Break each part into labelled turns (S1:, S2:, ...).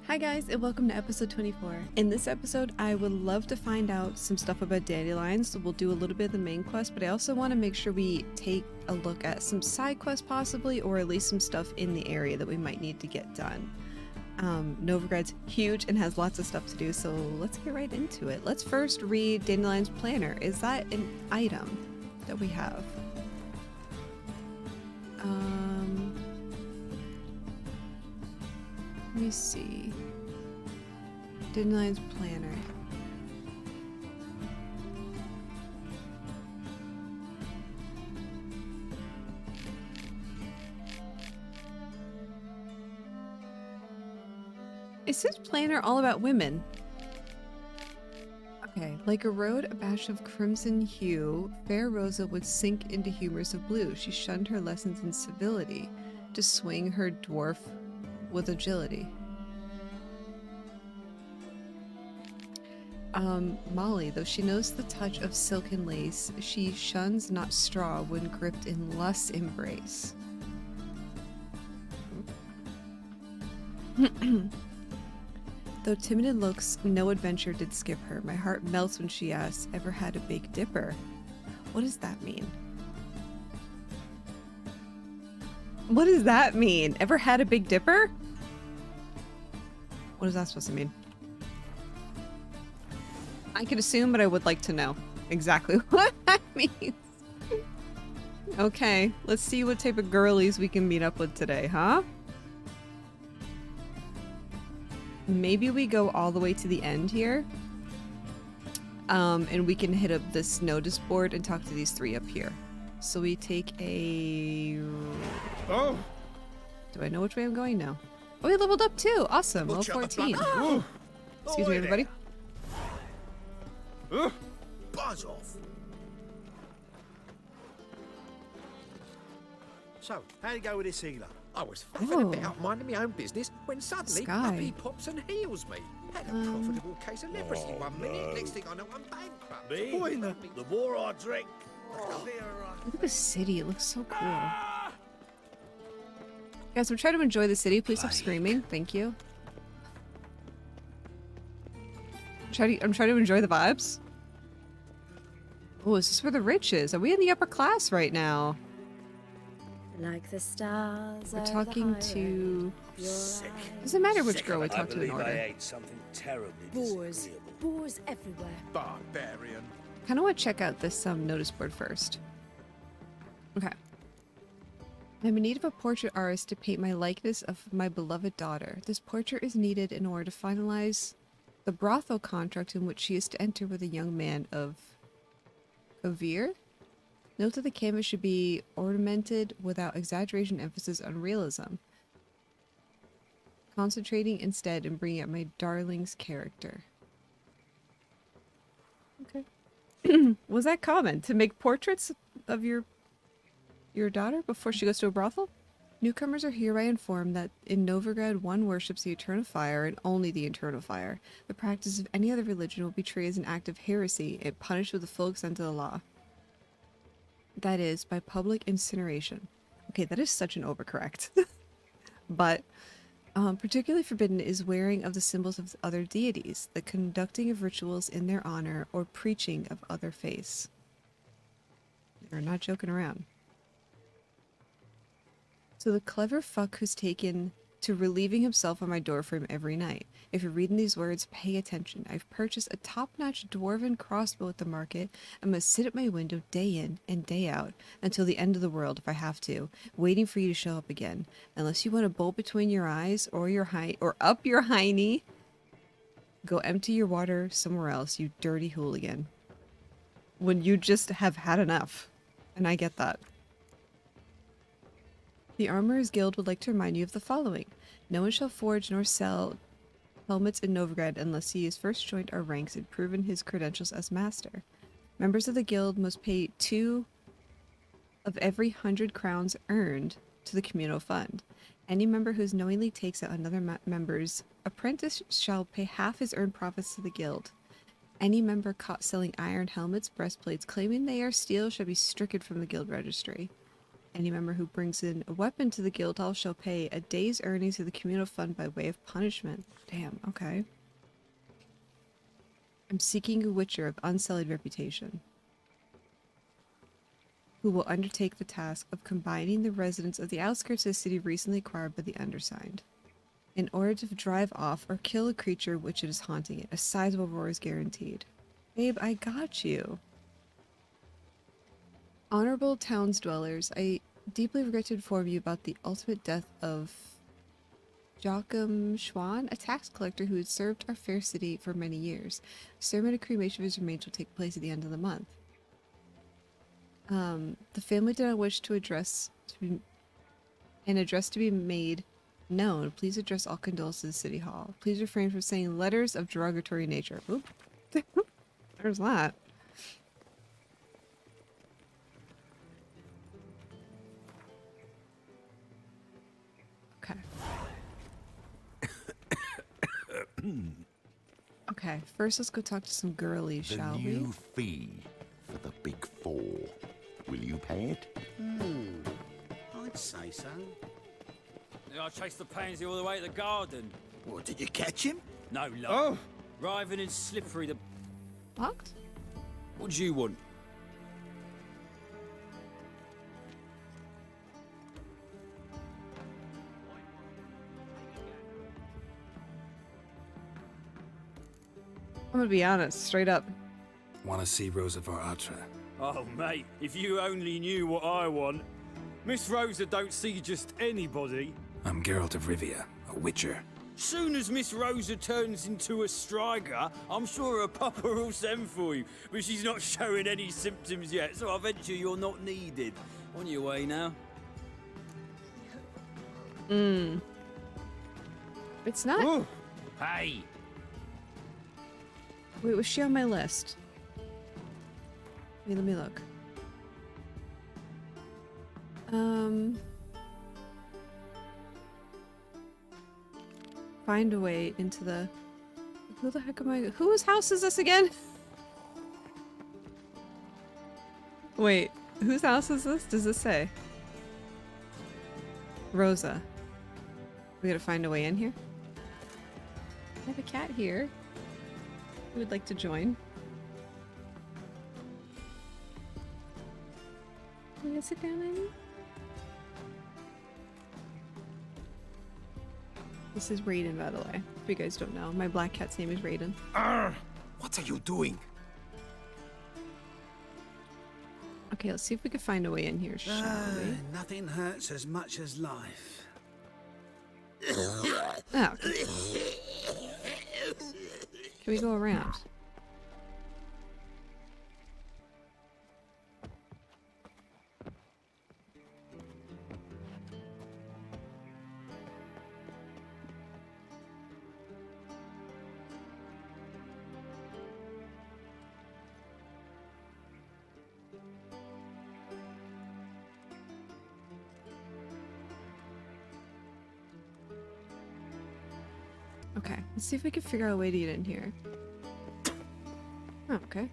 S1: Hi guys, and welcome to episode 24. In this episode, I would love to find out some stuff about dandelions, so we'll do a little bit of the main quest, but I also want to make sure we take a look at some side quests possibly, or at least some stuff in the area that we might need to get done. Novigrad's huge and has lots of stuff to do, so let's get right into it. Let's first read Dandelion's Planner. Is that an item that we have? Let me see. Dandelion's Planner. Is his planner all about women? Okay, like a road a bash of crimson hue, fair Rosa would sink into humors of blue. She shunned her lessons in civility to swing her dwarf with agility. Molly, though she knows the touch of silken lace, she shuns not straw when gripped in lust's embrace. Though timid in looks, no adventure did skip her. My heart melts when she asks, ever had a big dipper? What does that mean? What does that mean? Ever had a big dipper? What is that supposed to mean? I could assume, but I would like to know exactly what that means. Okay, let's see what type of girlies we can meet up with today, huh? Maybe we go all the way to the end here. And we can hit up this notice board and talk to these three up here. So we take a...
S2: Oh!
S1: Do I know which way I'm going now? Oh, we leveled up too! Awesome, level 14. Excuse me, everybody.
S2: Buzz off!
S3: So, how'd it go with this healer?
S2: I was faffing about minding my own business when suddenly
S1: Sky.
S2: Puppy pops and heals me. Had a profitable case of leprosy one minute, next thing I know I'm bankrupt.
S3: Me?
S2: Boy,
S3: The more I drink, the clearer
S1: Look at the city, it looks so cool. Guys, I'm trying to enjoy the city. Please stop screaming. Thank you. I'm trying to enjoy the vibes. Oh, is this where the rich is? Are we in the upper class right now?
S4: Like the stars.
S1: We're talking to... Doesn't matter which girl we talk to in
S3: I
S1: order.
S3: ate something terribly
S4: Boars.
S3: disagreeable.
S4: Boars everywhere.
S2: barbarian.
S1: Kind of want to check out this notice board first. Okay. I'm in need of a portrait artist to paint my likeness of my beloved daughter. This portrait is needed in order to finalize the brothel contract in which she is to enter with a young man of Ovir. Note that the canvas should be ornamented without exaggeration, emphasis on realism. Concentrating instead and bringing out my darling's character. Okay. Was that common to make portraits of your daughter before she goes to a brothel? Newcomers are hereby informed that in Novigrad one worships the eternal fire and only the eternal fire. The practice of any other religion will be treated as an act of heresy and punished with the full extent of the law. That is, by public incineration. Okay, that is such an overcorrect. But particularly forbidden is wearing of the symbols of other deities, the conducting of rituals in their honor, or preaching of other faiths. They're not joking around. So the clever fuck who's taken to relieving himself on my doorframe every night. If you're reading these words, pay attention. I've purchased a top-notch dwarven crossbow at the market. I must sit at my window day in and day out until the end of the world if I have to, waiting for you to show up again. Unless you want a bolt between your eyes or your up your hiney, go empty your water somewhere else, you dirty hooligan. When you just have had enough. And I get that. The Armorers Guild would like to remind you of the following. No one shall forge nor sell helmets in Novigrad unless he has first joined our ranks and proven his credentials as master. Members of the guild must pay 2 of every 100 crowns earned to the communal fund. Any member who knowingly takes out another member's apprentice shall pay half his earned profits to the guild. Any member caught selling iron helmets, breastplates, claiming they are steel shall be stricken from the guild registry. Any member who brings in a weapon to the guild hall shall pay a day's earnings to the communal fund by way of punishment. Damn, okay. I'm seeking a witcher of unsullied reputation, who will undertake the task of combining the residents of the outskirts of the city recently acquired by the undersigned, in order to drive off or kill a creature which it is haunting it. A sizable roar is guaranteed. Babe, I got you. Honorable towns dwellers, I deeply regret to inform you about the ultimate death of Joachim Schwan, a tax collector who had served our fair city for many years. The ceremony of cremation of his remains will take place at the end of the month. The family did not wish to address to be made known. Please address all condolences to the city hall. Please refrain from saying letters of derogatory nature. Oop. There's that. Okay. Okay, first let's go talk to some girlies, shall
S5: The
S1: we?
S5: new fee for the big four. Will you pay it?
S3: I'd say so.
S6: I chased the pansy all the way to the garden.
S3: What, did you catch him?
S6: No luck.
S3: Oh!
S6: Writhing and slippery.
S1: What?
S6: What do you want?
S1: I'm gonna be honest, straight up.
S7: Want to see Rosa for Attre?
S6: Oh, mate, if you only knew what I want. Miss Rosa don't see just anybody.
S7: I'm Geralt of Rivia, a witcher.
S6: Soon as Miss Rosa turns into a striker, I'm sure her papa will send for you. But she's not showing any symptoms yet, so I venture you're not needed. On your way now.
S1: It's not.
S6: Ooh. Hey!
S1: Wait, was she on my list? Wait, let me look. Find a way into the... Who the heck am I... Whose house is this again? Wait, whose house is this? Does this say? Rosa. We gotta find a way in here? I have a cat here. Who would like to join? Can you sit down, Amy? This is Raiden, by the way. If you guys don't know, my black cat's name is Raiden.
S3: What are you doing?
S1: Okay, let's see if we can find a way in here, shall we?
S3: Nothing hurts as much as life.
S1: Oh, okay. Can we go around? Okay, let's see if we can figure out a way to get in here. Oh, okay.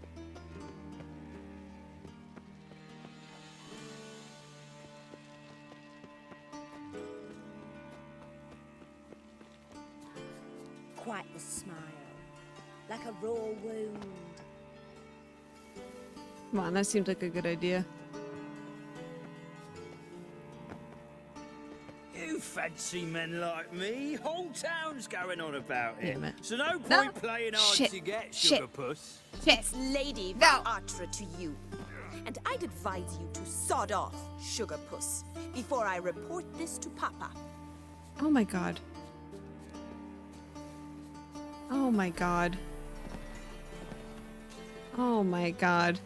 S4: Quite the smile, like a raw wound.
S1: Come on, that seemed like a good idea.
S6: You fancy men like me? Whole town's going on about it.
S1: Damn it.
S6: So no point
S4: No.
S6: playing hard
S4: Shit.
S6: to get,
S4: Shit.
S6: sugar puss.
S4: It's Lady Attre to you. And I'd advise you to sod off, sugar puss, before I report this to Papa.
S1: Oh my god. Oh my god. Oh my god.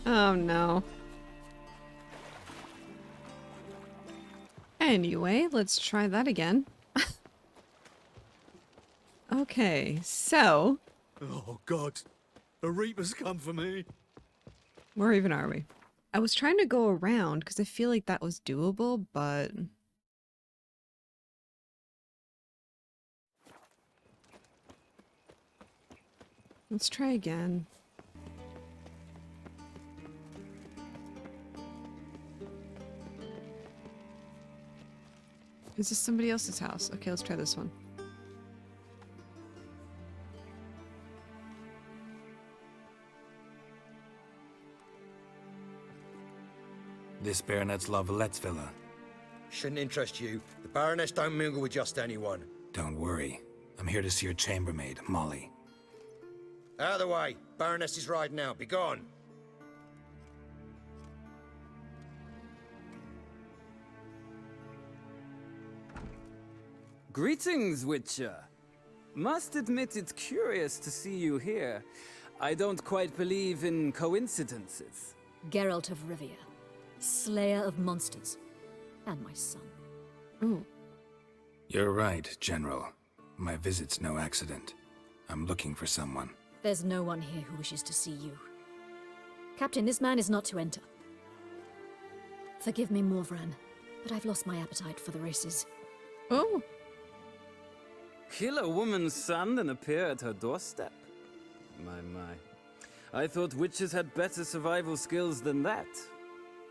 S1: Oh no. Anyway, let's try that again. Okay, so
S3: Oh, God. The Reaper's come for me.
S1: where even are we? I was trying to go around because I feel like that was doable, but Let's try again. Is this somebody else's house? Okay, let's try this one.
S7: This Baronet's Lavallette's villa.
S2: Shouldn't interest you. The Baroness don't mingle with just anyone.
S7: Don't worry. I'm here to see your chambermaid, Molly.
S2: Out of the way. Baroness is riding out. Be gone.
S6: Greetings, Witcher. Must admit it's curious to see you here. I don't quite believe in coincidences.
S8: Geralt of Rivia, slayer of monsters, and my son.
S1: Ooh.
S7: You're right, General. My visit's no accident. I'm looking for someone.
S8: There's no one here who wishes to see you. Captain, this man is not to enter. Forgive me, Morvran, but I've lost my appetite for the races.
S1: Oh.
S6: Kill a woman's son and appear at her doorstep? My. I thought witches had better survival skills than that.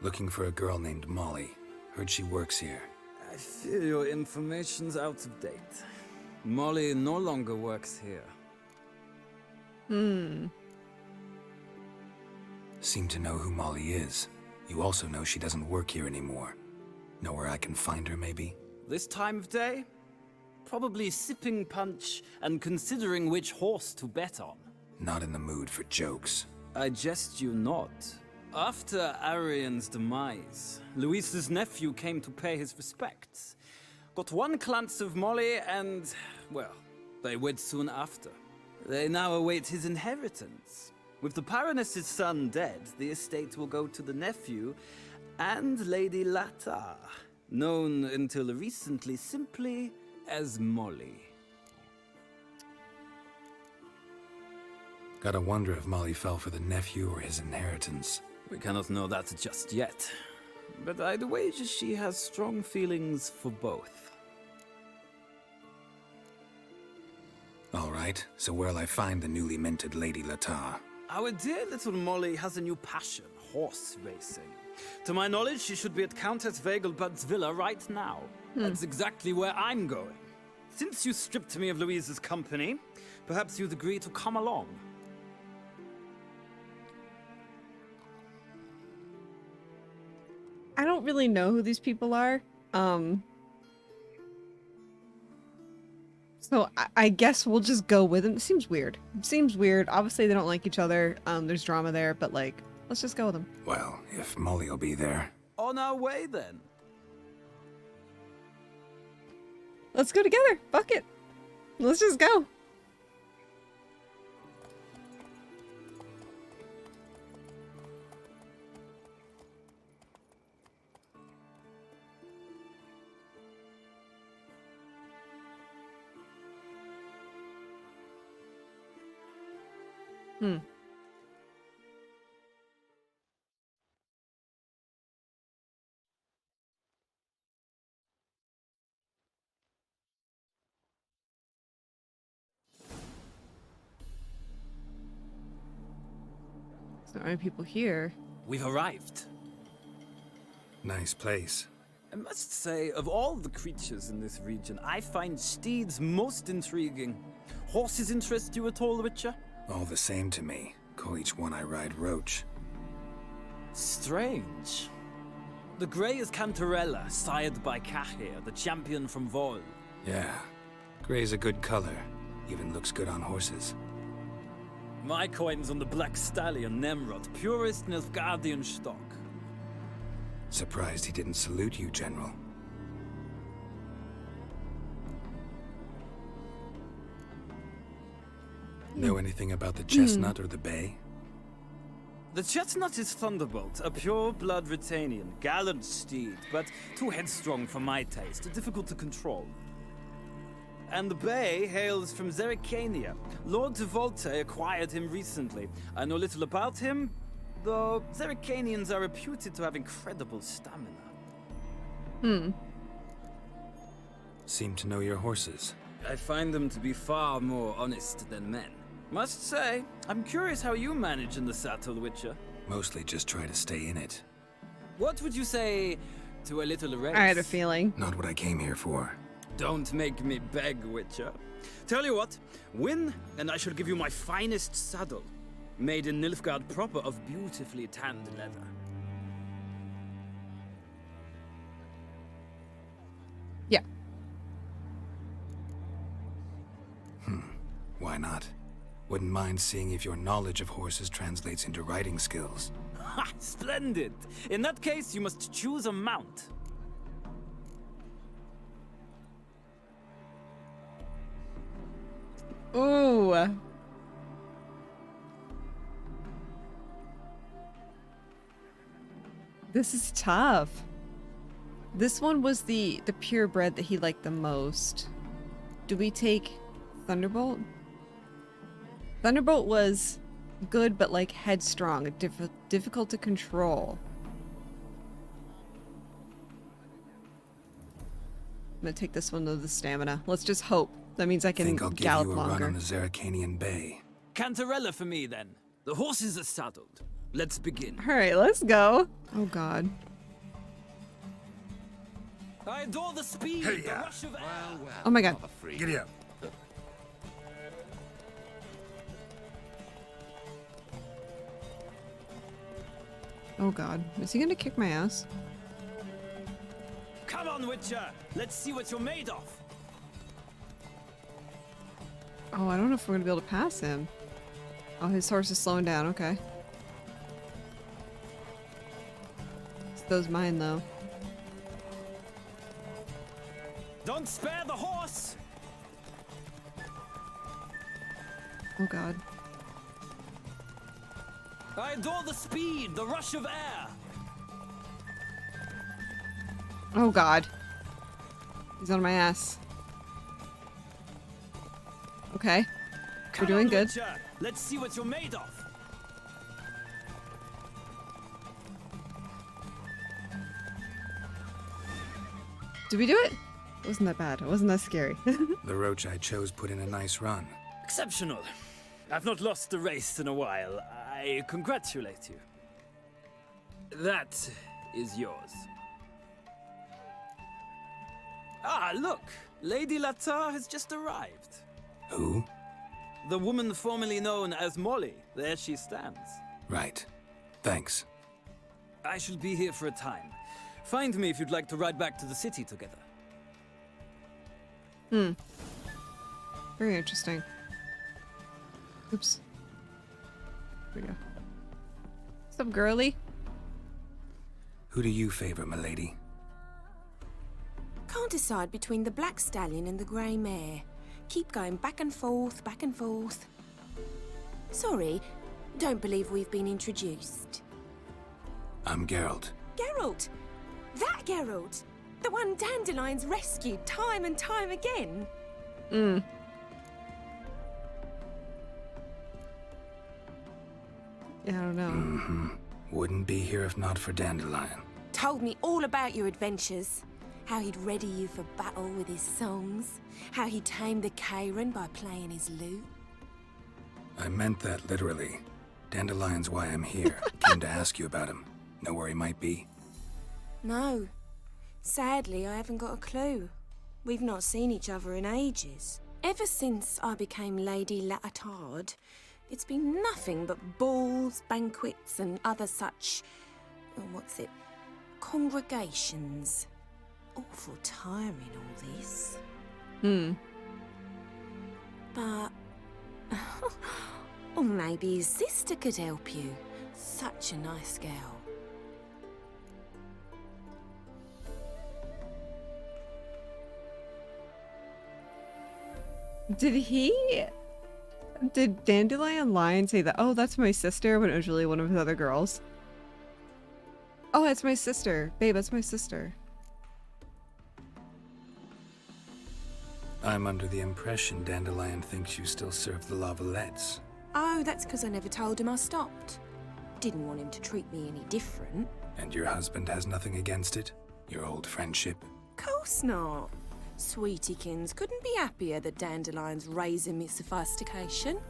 S7: Looking for a girl named Molly. Heard she works here.
S6: I fear your information's out of date. Molly no longer works here.
S7: Seem to know who Molly is. You also know she doesn't work here anymore. Know where I can find her, maybe?
S6: This time of day? Probably sipping punch and considering which horse to bet on.
S7: Not in the mood for jokes.
S6: I jest you not. After Arian's demise, Luis's nephew came to pay his respects. Got one glance of Molly and, well, they wed soon after. They now await his inheritance. With the Baroness's son dead, the estate will go to the nephew and Lady Attre, known until recently simply as Molly.
S7: Gotta wonder if Molly fell for the nephew or his inheritance.
S6: We cannot know that just yet, but I'd wager she has strong feelings for both.
S7: All right, so where'll I find the newly minted Lady Attre?
S6: Our dear little Molly has a new passion, horse racing. To my knowledge, she should be at Countess Vegelbud's villa right now. That's exactly where I'm going. Since you stripped me of Louise's company, perhaps you'd agree to come along.
S1: I don't really know who these people are. So I guess we'll just go with them. It seems weird. It seems weird. Obviously, they don't like each other. There's drama there, but like, let's just go with them.
S7: Well, if Molly will be there.
S6: On our way, then.
S1: Let's go together. Fuck it. Let's just go. There's not many people here.
S6: We've arrived.
S7: Nice place.
S6: I must say, of all the creatures in this region, I find steeds most intriguing. Horses interest you at all, Witcher?
S7: All the same to me. Call each one I ride Roach.
S6: Strange. The grey is Cantarella, sired by Cahir, the champion from Vol.
S7: Yeah. Gray's a good color. Even looks good on horses.
S6: My coin's on the black stallion, Nemrod, purest Nilfgaardian stock.
S7: Surprised he didn't salute you, General. Know anything about the chestnut or the bay?
S6: The chestnut is Thunderbolt, a pure-blood Retanian, gallant steed, but too headstrong for my taste, difficult to control. And the bay hails from Zerrikania. Lord de Volte acquired him recently. I know little about him, though Zerrikanians are reputed to have incredible stamina.
S7: Seem to know your horses.
S6: I find them to be far more honest than men. Must say, I'm curious how you manage in the saddle, Witcher.
S7: Mostly just try to stay in it.
S6: What would you say to a little race?
S1: I had a feeling.
S7: Not what I came here for.
S6: Don't make me beg, Witcher. Tell you what, win, and I shall give you my finest saddle. Made in Nilfgaard proper of beautifully tanned leather.
S1: Yeah.
S7: Why not? Wouldn't mind seeing if your knowledge of horses translates into riding skills.
S6: Ha! Splendid! In that case, you must choose a mount.
S1: Ooh. This is tough. This one was the purebred that he liked the most. Do we take Thunderbolt? Thunderbolt was good, but like headstrong, difficult to control. I'm gonna take this one to the stamina. Let's just hope. That means I can
S7: Think I'll give
S1: gallop
S7: you a
S1: longer.
S7: run on the Zeracanian Bay.
S6: Cantarella for me, then. The horses are saddled. Let's begin.
S1: All right, let's go. Oh God.
S6: I adore the speed, the rush of air.
S1: Oh my God.
S7: Giddy up.
S1: Oh God. Is he gonna kick my ass?
S6: Come on, Witcher. Let's see what you're made of.
S1: Oh, I don't know if we're gonna be able to pass him. Oh, his horse is slowing down. Okay. It's those mine though.
S6: Don't spare the horse.
S1: Oh God.
S6: I adore the speed, the rush of air.
S1: Oh God. He's on my ass. Okay. We're doing good.
S6: Witcher. Let's see what you're made of.
S1: Did we do it? It wasn't that bad. It wasn't that scary.
S7: The roach I chose put in a nice run.
S6: Exceptional. I've not lost a race in a while. I congratulate you. That is yours. Ah, look! Lady Latar has just arrived.
S7: Who?
S6: The woman formerly known as Molly. There she stands.
S7: Right. Thanks.
S6: I shall be here for a time. Find me if you'd like to ride back to the city together.
S1: Very interesting. Oops. Here we go. What's up, girly?
S7: Who do you favor, milady?
S4: Can't decide between the black stallion and the grey mare. Keep going back and forth, back and forth. Sorry, don't believe we've been introduced.
S7: I'm Geralt.
S4: Geralt! That Geralt! The one Dandelions rescued time and time again.
S1: Yeah, I don't know.
S7: Wouldn't be here if not for Dandelion.
S4: Told me all about your adventures. How he'd ready you for battle with his songs. How he tamed the Karen by playing his lute.
S7: I meant that literally. Dandelion's why I'm here. Came to ask you about him. Know where he might be?
S4: No. Sadly, I haven't got a clue. We've not seen each other in ages. Ever since I became Lady Latard, it's been nothing but balls, banquets, and other such... congregations. Awful tiring, all this. But... or maybe his sister could help you. Such a nice girl.
S1: Did Dandelion Lion say that, oh, that's my sister, when it was really one of his other girls? Oh, that's my sister. Babe, that's my sister.
S7: I'm under the impression Dandelion thinks you still serve the Lavalettes.
S4: Oh, that's because I never told him I stopped. Didn't want him to treat me any different.
S7: And your husband has nothing against it? Your old friendship?
S4: Course not. Sweetiekins couldn't be happier that Dandelion's raising me sophistication.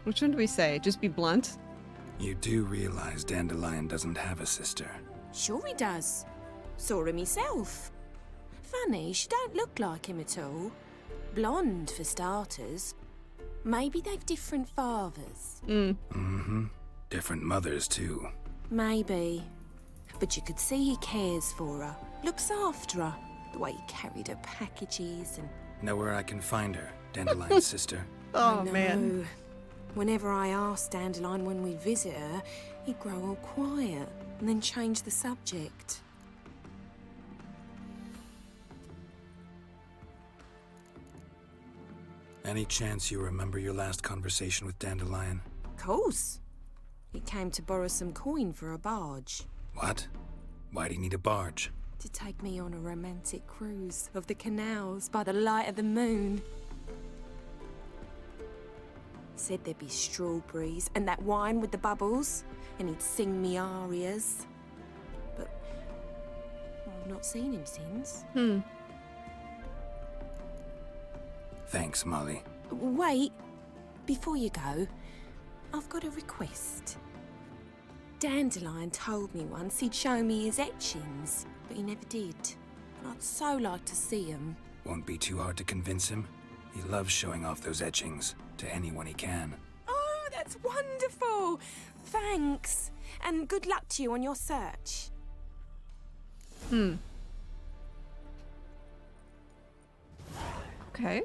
S1: Which one do we say? Just be blunt?
S7: You do realize Dandelion doesn't have a sister.
S4: Sure he does. Saw him myself. Funny, she don't look like him at all. Blonde, for starters. Maybe they've different fathers.
S7: Mm-hmm. Different mothers, too.
S4: Maybe. But you could see he cares for her. Looks after her. The way he carried her packages and...
S7: Know where I can find her, Dandelion's sister?
S1: Oh,
S4: I know.
S1: man.
S4: Whenever I asked Dandelion when we'd visit her, he'd grow all quiet and then change the subject.
S7: Any chance you remember your last conversation with Dandelion?
S4: Course. He came to borrow some coin for a barge.
S7: What? Why'd he need a barge?
S4: To take me on a romantic cruise of the canals by the light of the moon. Said there'd be strawberries and that wine with the bubbles, and he'd sing me arias. But I've not seen him since.
S7: Thanks, Molly.
S4: Wait, before you go, I've got a request. Dandelion told me once he'd show me his etchings, but he never did. And I'd so like to see them.
S7: Won't be too hard to convince him. He loves showing off those etchings to anyone he can.
S4: Oh, that's wonderful! Thanks, and good luck to you on your search.
S1: Okay.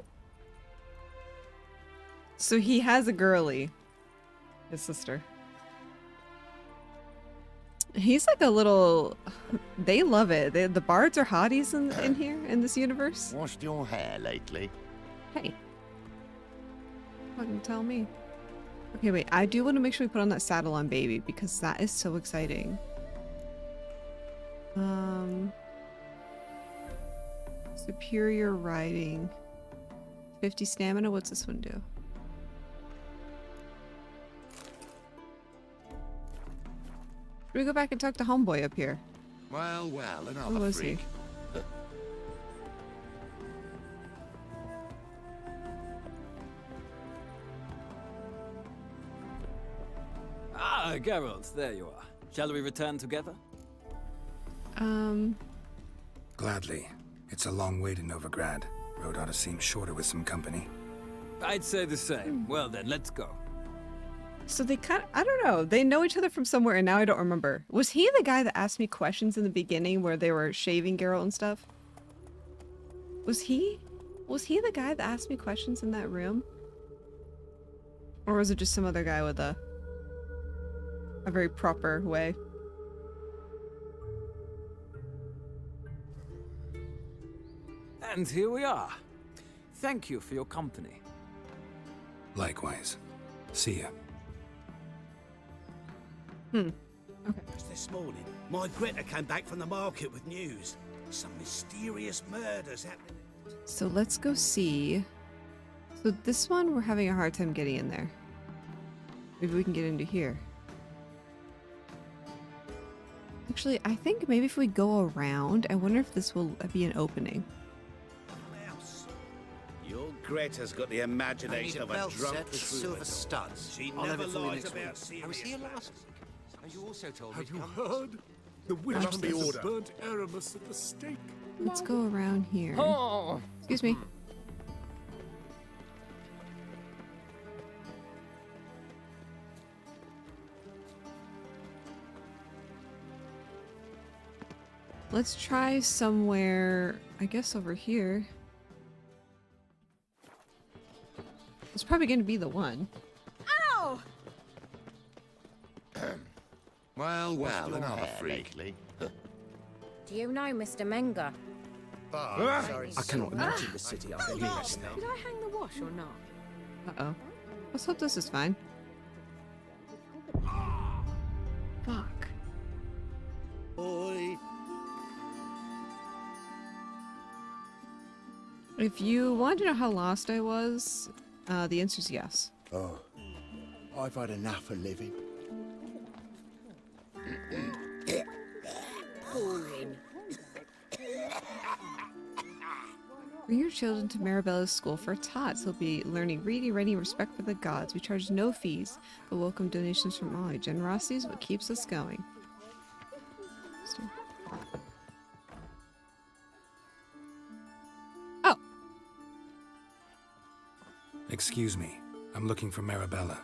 S1: So he has a girly. His sister. He's like a little... They love it. The bards are hotties in here, in this universe.
S5: Washed your hair lately?
S1: Hey. Fucking tell me. Okay, wait. I do want to make sure we put on that saddle on baby because that is so exciting. Superior riding. 50 stamina. What's this one do? Should we go back and talk to homeboy up here?
S5: Well,
S1: Where
S5: another
S1: was he?
S5: freak.
S6: Ah, Geralt, there you are. Shall we return together?
S7: Gladly. It's a long way to Novigrad. Road ought to seem shorter with some company.
S6: I'd say the same. Well then, let's go.
S1: So they I don't know. They know each other from somewhere and now I don't remember. Was he the guy that asked me questions in the beginning where they were shaving Geralt and stuff? Was he the guy that asked me questions in that room? Or was it just some other guy with a very proper way?
S6: And here we are. Thank you for your company.
S7: Likewise. See ya.
S3: Just this morning, my Greta came back from the market with news. Some mysterious murders happening.
S1: So let's go see. So this one, we're having a hard time getting in there. Maybe we can get into here. Actually, I think maybe if we go around, I wonder if this will be an opening.
S3: Your Greta's got the imagination of a drunk
S2: set with silver
S3: troubadour.
S2: studs.
S3: She
S2: I'll have
S3: never
S2: it for you
S3: lies
S2: next
S3: about
S2: week.
S3: serious
S2: I was here
S3: matters.
S2: last week. And you also told me
S9: Have
S2: to
S9: you
S2: come.
S9: heard? The witch
S1: Must be
S9: has
S3: order.
S9: burnt Aramis at the stake.
S1: Let's go around here.
S6: Oh!
S1: Excuse me. Let's try somewhere, I guess over here. It's probably going to be the one.
S4: Ow!
S5: Well,
S2: your
S5: another
S2: hair
S5: freak.
S2: lately?
S10: Do you know Mr. Menger?
S2: Sorry,
S9: I cannot
S2: imagine the city I've been last now.
S10: Did I hang the wash or not?
S1: Uh-oh. Let's hope this is fine. Fuck.
S3: Boy.
S1: If you want to know how lost I was, the answer is yes.
S2: Oh, I've had enough of living.
S10: Boring.
S1: Bring your children to Marabella's school for tots. They'll be learning reading, writing, respect for the gods. We charge no fees, but welcome donations from all. Generosity is what keeps us going. Oh!
S7: Excuse me. I'm looking for Marabella.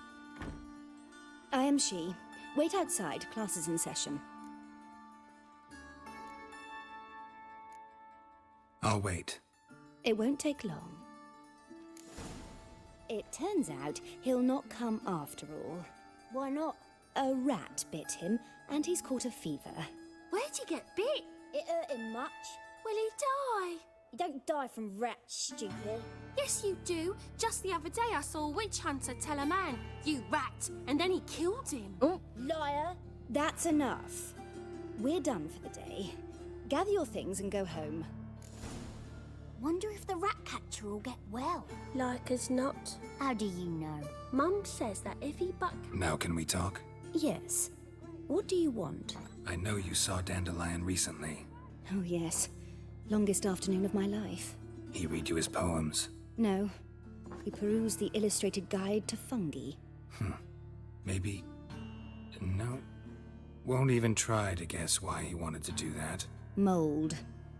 S11: I am she. Wait outside. Class is in session.
S7: I'll wait.
S11: It won't take long. It turns out he'll not come after all.
S10: Why not?
S11: A rat bit him, and he's caught a fever.
S12: Where'd he get bit?
S10: It hurt him much.
S12: Will he die?
S10: You don't die from rats, stupid.
S12: Yes, you do. Just the other day I saw a witch hunter tell a man, "You rat," and then he killed him.
S1: Oh!
S10: Liar.
S11: That's enough. We're done for the day. Gather your things and go home.
S12: Wonder if the rat catcher will get well.
S13: Like as not.
S10: How do you know?
S13: Mum says that if he buck...
S7: Now can we talk?
S11: Yes. What do you want?
S7: I know you saw Dandelion recently.
S11: Oh, yes. Longest afternoon of my life.
S7: He read you his poems?
S11: No. He perused the illustrated guide to fungi.
S7: Maybe... No. Won't even try to guess why he wanted to do that.
S11: Mold.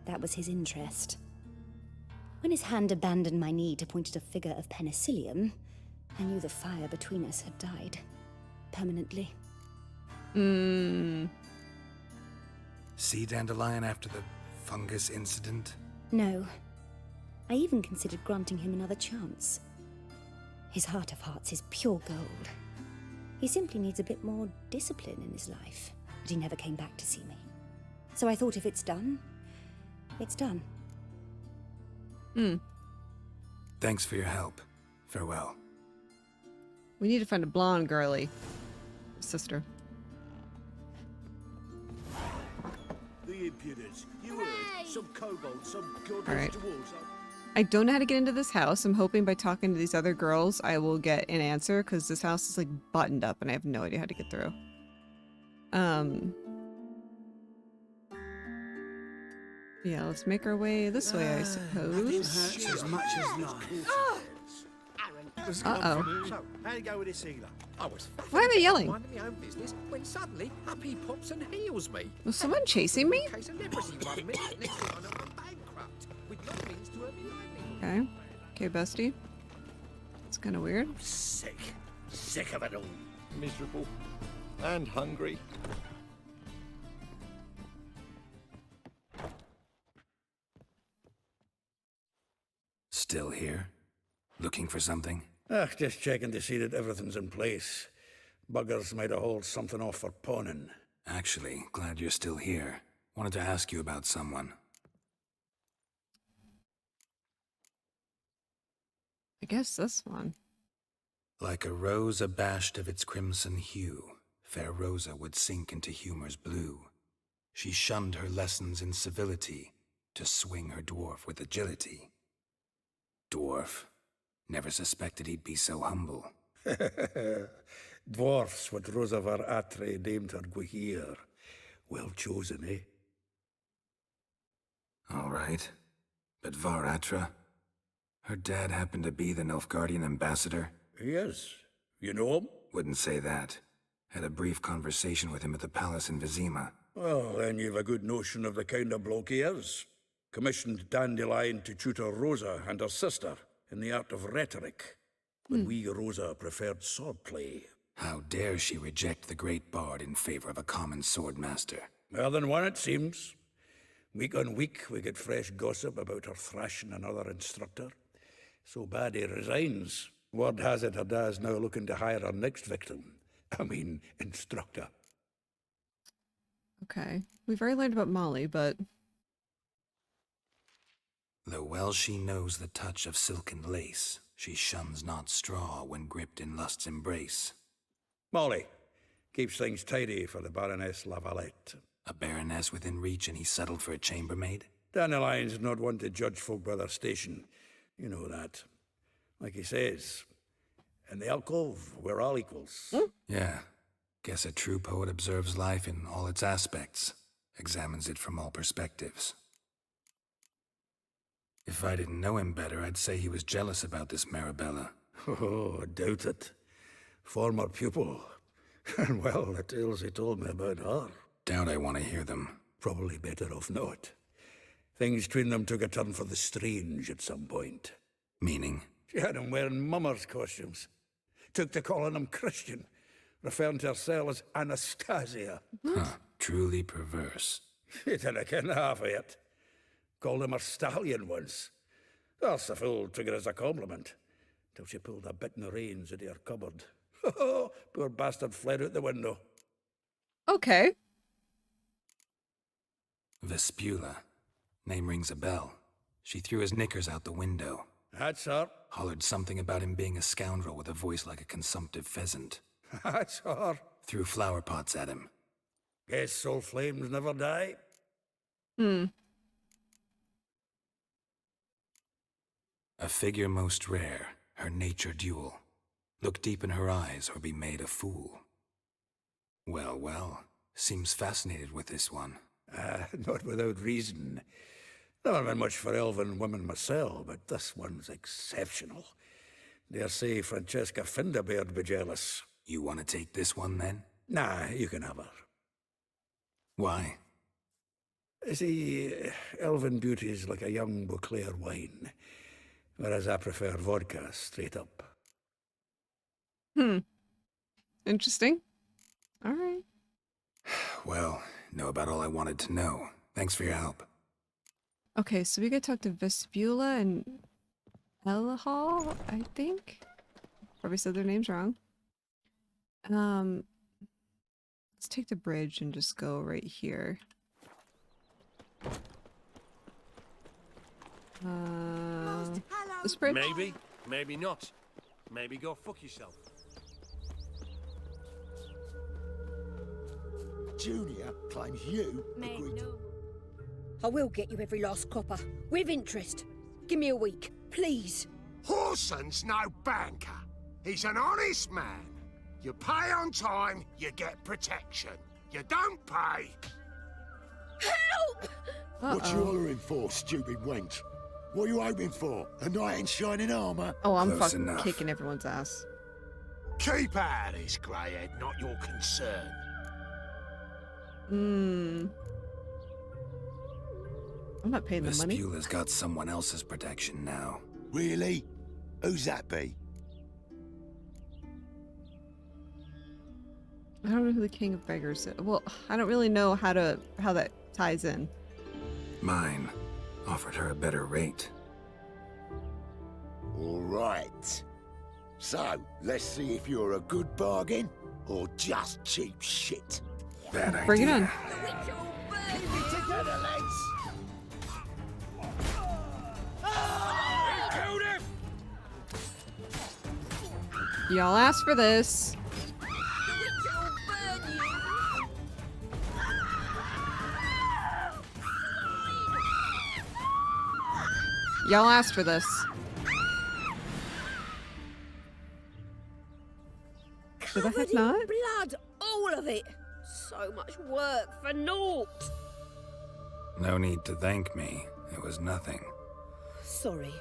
S11: That was his interest. When his hand abandoned my knee to point at a figure of penicillium, I knew the fire between us had died. Permanently.
S7: See Dandelion after the fungus incident?
S11: No. I even considered granting him another chance. His heart of hearts is pure gold. He simply needs a bit more discipline in his life. But he never came back to see me. So I thought if it's done, it's done.
S7: Thanks for your help. Farewell.
S1: We need to find a blonde girly sister.
S3: The impudence. You heard? Some kobolds, some godless
S1: All right.
S3: dwarves.
S1: I don't know how to get into this house. I'm hoping by talking to these other girls, I will get an answer, because this house is like buttoned up and I have no idea how to get through. Yeah, let's make our way this way, I suppose.
S3: As much as not.
S1: Uh-oh.
S2: So, how'd it go with this healer? I was
S1: Why am I yelling?
S2: minding my own business when suddenly up he pops and heals me.
S1: Was someone chasing me?
S2: Case of leprosy 1 minute, next thing I know I'm bankrupt with no means to earn me livelihood.
S1: Okay. Okay, bestie. It's kind of weird.
S3: Sick. Sick of it all.
S5: Miserable and hungry.
S7: Still here? Looking for something?
S3: Just checking to see that everything's in place. Buggers might have hauled something off for pawning.
S7: Actually, glad you're still here. Wanted to ask you about someone.
S1: I guess this one.
S7: Like a rose abashed of its crimson hue, fair Rosa would sink into humor's blue. She shunned her lessons in civility to swing her dwarf with agility. Dwarf. Never suspected he'd be so humble.
S3: Dwarfs what Rosa var Attre named her Gwahir. Well chosen, eh?
S7: All right. But var Attre? Her dad happened to be the Nilfgaardian ambassador?
S3: Yes. You know him?
S7: Wouldn't say that. Had a brief conversation with him at the palace in Vizima.
S3: Well, then you've a good notion of the kind of bloke he is. Commissioned Dandelion to tutor Rosa and her sister in the art of rhetoric. But we Rosa preferred swordplay.
S7: How dare she reject the great bard in favor of a common swordmaster?
S3: Well, then one it seems. Week on week, we get fresh gossip about her thrashing another instructor. So bad he resigns. Word has it her dad's now looking to hire her next victim. I mean, instructor.
S1: Okay. We've already learned about Molly, but...
S7: Though well she knows the touch of silken lace, she shuns not straw when gripped in lust's embrace.
S3: Molly keeps things tidy for the Baroness Lavalette.
S7: A baroness within reach and he settled for a chambermaid?
S3: Dandelion's not one to judge folk by their station. You know that. Like he says, in the alcove, we're all equals.
S7: Yeah. Guess a true poet observes life in all its aspects, examines it from all perspectives. If I didn't know him better, I'd say he was jealous about this Marabella.
S3: Oh, I doubt it. Former pupil. And well, the tales he told me about her.
S7: Doubt I want to hear them.
S3: Probably better off not. Things between them took a turn for the strange at some point.
S7: Meaning?
S3: She had him wearing mummers' costumes. Took to calling him Christian, referring to herself as Anastasia.
S7: Huh, truly perverse.
S3: He didn't ken half of it. Called him her stallion once. That's the fool took it as a compliment. Till she pulled a bit in the reins into her cupboard. Poor bastard fled out the window.
S1: Okay.
S7: Vespula. Name rings a bell. She threw his knickers out the window.
S3: That's her.
S7: Hollered something about him being a scoundrel with a voice like a consumptive pheasant.
S3: That's her.
S7: Threw flower pots at him.
S3: Guess soul flames never die.
S7: A figure most rare, her nature dual. Look deep in her eyes or be made a fool. Well, well, seems fascinated with this one.
S3: Not without reason. Never been much for elven women myself, but this one's exceptional. Dare say Francesca Finderbeard be jealous.
S7: You want to take this one, then?
S3: Nah, you can have her.
S7: Why?
S3: See, elven beauty is like a young Beauclair wine, whereas I prefer vodka straight up.
S1: Interesting. All right.
S7: Well, know about all I wanted to know. Thanks for your help.
S1: Okay, so we gotta talk to Vespula and Elahal, I think. Probably said their names wrong. Let's take the bridge and just go right here. This bridge?
S14: Maybe, maybe not. Maybe go fuck yourself.
S5: Junior claims you agreed to...
S15: I will get you every last copper, with interest. Give me a week, please.
S9: Horson's no banker. He's an honest man. You pay on time, you get protection. You don't pay...
S15: Help!
S5: What you hollering for, stupid wench? What are you hoping for? A knight in shining armour?
S1: Oh, I'm
S7: Close
S1: fucking
S7: enough.
S1: kicking everyone's ass.
S9: Keep out of this, greyhead, not your concern.
S1: I'm not paying the money.
S7: Vespula's got someone else's protection now.
S5: Really? Who's that be?
S1: I don't know who the King of Beggars is. Well, I don't really know how that ties in.
S7: Mine. Offered her a better rate.
S5: All right. So, let's see if you're a good bargain or just cheap shit.
S7: Bad idea.
S1: Bring it on. Y'all asked for this. Y'all asked for this. Did the heck not?
S15: Blood, all of it. So much work for naught.
S7: No need to thank me. It was nothing.
S15: Sorry.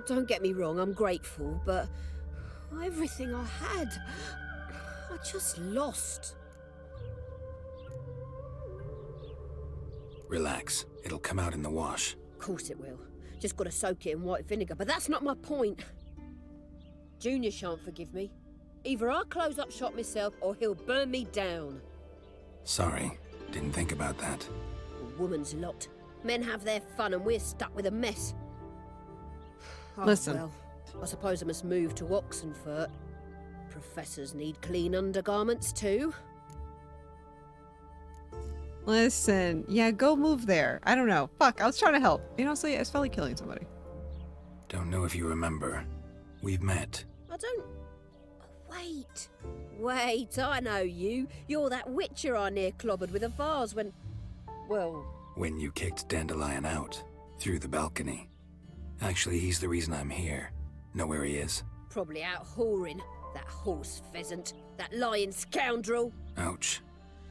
S15: Don't get me wrong, I'm grateful, but everything I had, I just lost.
S7: Relax. It'll come out in the wash.
S15: Of course it will. Just gotta soak it in white vinegar, but that's not my point. Junior shan't forgive me. Either I'll close up shop myself or he'll burn me down.
S7: Sorry. Didn't think about that.
S15: A woman's lot. Men have their fun and we're stuck with a mess. Oh,
S1: Listen.
S15: Well, I suppose I must move to Oxenfurt. Professors need clean undergarments too.
S1: Listen. Yeah, go move there. I don't know. Fuck, I was trying to help. You know, honestly, I just felt like killing somebody.
S7: Don't know if you remember. We've met.
S15: I don't... Wait. Wait, I know you. You're that witcher I near clobbered with a vase when... Well...
S7: When you kicked Dandelion out. Through the balcony. Actually, he's the reason I'm here. Know where he is?
S15: Probably out whoring. That horse pheasant. That lying scoundrel.
S7: Ouch.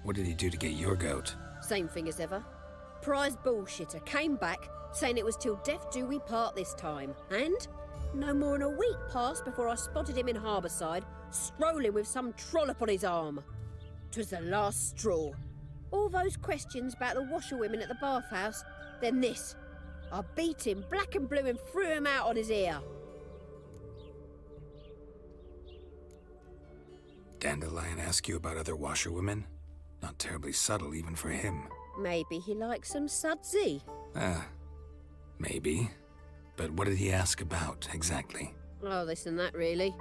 S7: What did he do to get your goat?
S15: Same thing as ever. Prize bullshitter came back, saying it was till death do we part this time. And no more than a week passed before I spotted him in Harbourside, strolling with some trollop on his arm. 'Twas the last straw. All those questions about the washerwomen at the bathhouse, then this. I beat him black and blue and threw him out on his ear.
S7: Dandelion ask you about other washerwomen? Not terribly subtle even for him.
S15: Maybe he likes some sudsy.
S7: Maybe. But what did he ask about, exactly?
S15: Oh, this and that, really.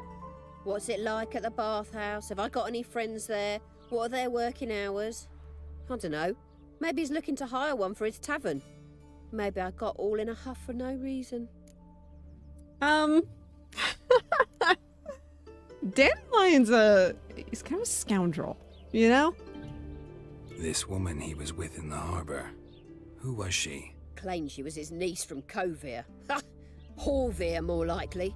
S15: What's it like at the bathhouse? Have I got any friends there? What are their working hours? I don't know. Maybe he's looking to hire one for his tavern. Maybe I got all in a huff for no reason.
S1: Dandelion's he's kind of a scoundrel, you know?
S7: This woman he was with in the harbor. Who was she?
S15: Claimed she was his niece from Kovir. Ha! Horvir, more likely.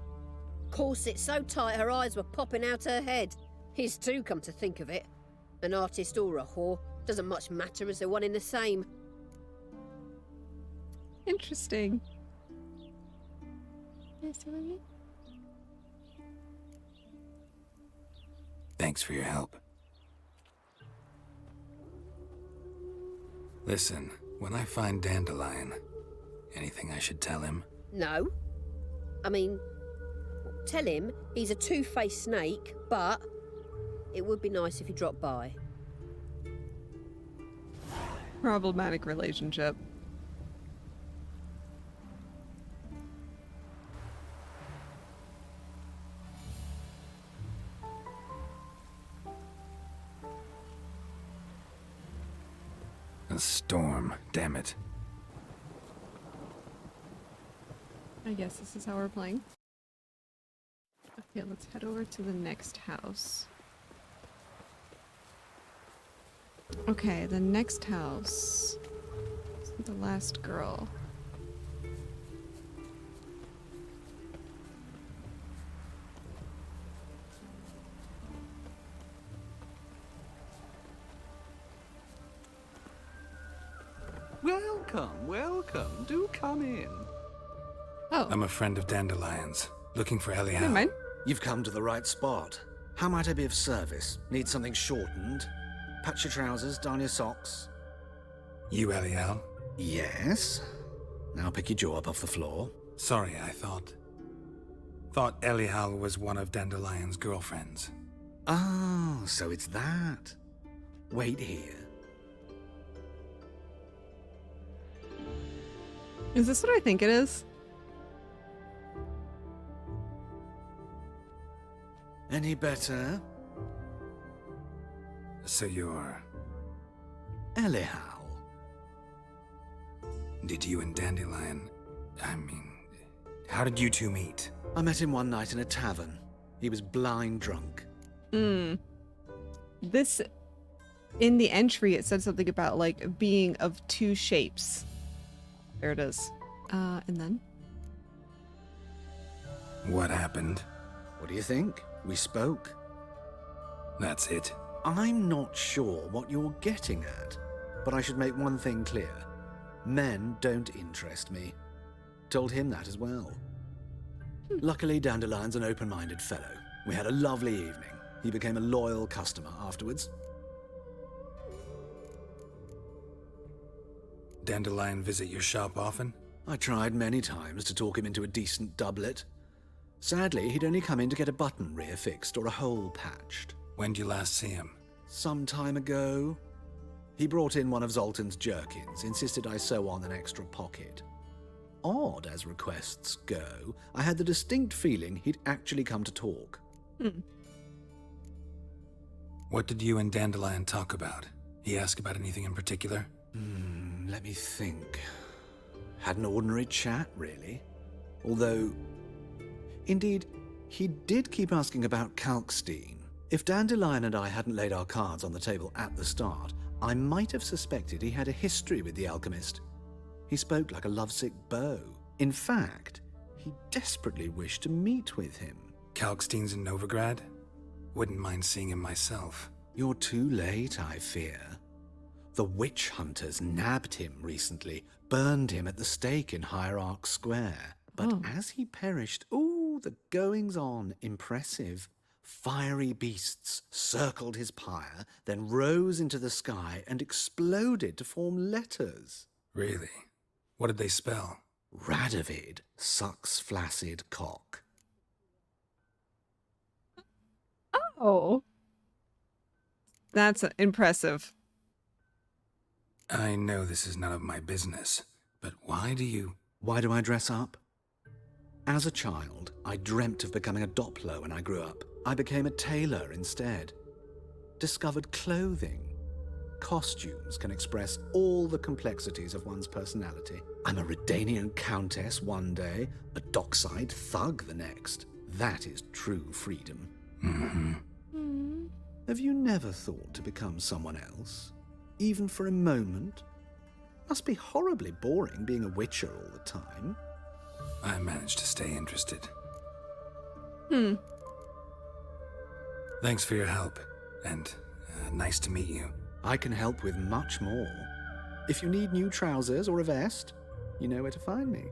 S15: Corset so tight her eyes were popping out her head. His too, come to think of it. An artist or a whore. Doesn't much matter as they're one in the same.
S1: Interesting.
S7: Thanks for your help. Listen, when I find Dandelion, anything I should tell him?
S15: No. I mean, tell him he's a two-faced snake, but it would be nice if he dropped by.
S1: Problematic relationship.
S7: A storm, damn it.
S1: I guess this is how we're playing. Okay, let's head over to the next house. Okay, the next house. The last girl.
S16: Welcome, welcome. Do come in.
S1: Oh.
S7: I'm a friend of Dandelion's, looking for Eliel.
S1: Never mind.
S2: You've come to the right spot. How might I be of service? Need something shortened? Patch your trousers, darn your socks.
S7: You Eliel?
S2: Yes. Now pick your jaw up off the floor.
S7: Sorry, I thought Eliel was one of Dandelion's girlfriends.
S2: Oh, so it's that. Wait here.
S1: Is this what I think it is?
S2: Any better?
S7: So you're...
S2: Eliel.
S7: Did you and Dandelion... I mean... How did you two meet?
S2: I met him one night in a tavern. He was blind drunk.
S1: This... In the entry, it said something about, like, being of two shapes. There it is. And then?
S7: What happened?
S2: What do you think? We spoke.
S7: That's it.
S2: I'm not sure what you're getting at, but I should make one thing clear. Men don't interest me. Told him that as well. Luckily, Dandelion's an open-minded fellow. We had a lovely evening. He became a loyal customer afterwards.
S7: Dandelion visit your shop often?
S2: I tried many times to talk him into a decent doublet. Sadly, he'd only come in to get a button rear-fixed or a hole patched.
S7: When'd you last see him?
S2: Some time ago. He brought in one of Zoltan's jerkins, insisted I sew on an extra pocket. Odd as requests go, I had the distinct feeling he'd actually come to talk.
S7: What did you and Dandelion talk about? He ask about anything in particular?
S2: Let me think. Had an ordinary chat, really. Although, indeed, he did keep asking about Kalkstein. If Dandelion and I hadn't laid our cards on the table at the start, I might have suspected he had a history with the alchemist. He spoke like a lovesick beau. In fact, he desperately wished to meet with him.
S7: Kalkstein's in Novigrad? Wouldn't mind seeing him myself.
S2: You're too late, I fear. The witch hunters nabbed him recently, burned him at the stake in Hierarch Square. But as he perished, ooh, the goings-on, impressive. Fiery beasts circled his pyre, then rose into the sky and exploded to form letters.
S7: Really? What did they spell?
S2: Radovid sucks flaccid cock.
S1: Oh. That's impressive.
S7: I know this is none of my business, but why do
S2: I dress up? As a child, I dreamt of becoming a Doppler when I grew up. I became a tailor instead. Discovered clothing. Costumes can express all the complexities of one's personality. I'm a Redanian countess one day, a dockside thug the next. That is true freedom.
S7: Mm-hmm.
S2: Have you never thought to become someone else? Even for a moment? Must be horribly boring being a witcher all the time.
S7: I managed to stay interested. Thanks for your help, and nice to meet you.
S2: I can help with much more. If you need new trousers or a vest, you know where to find me.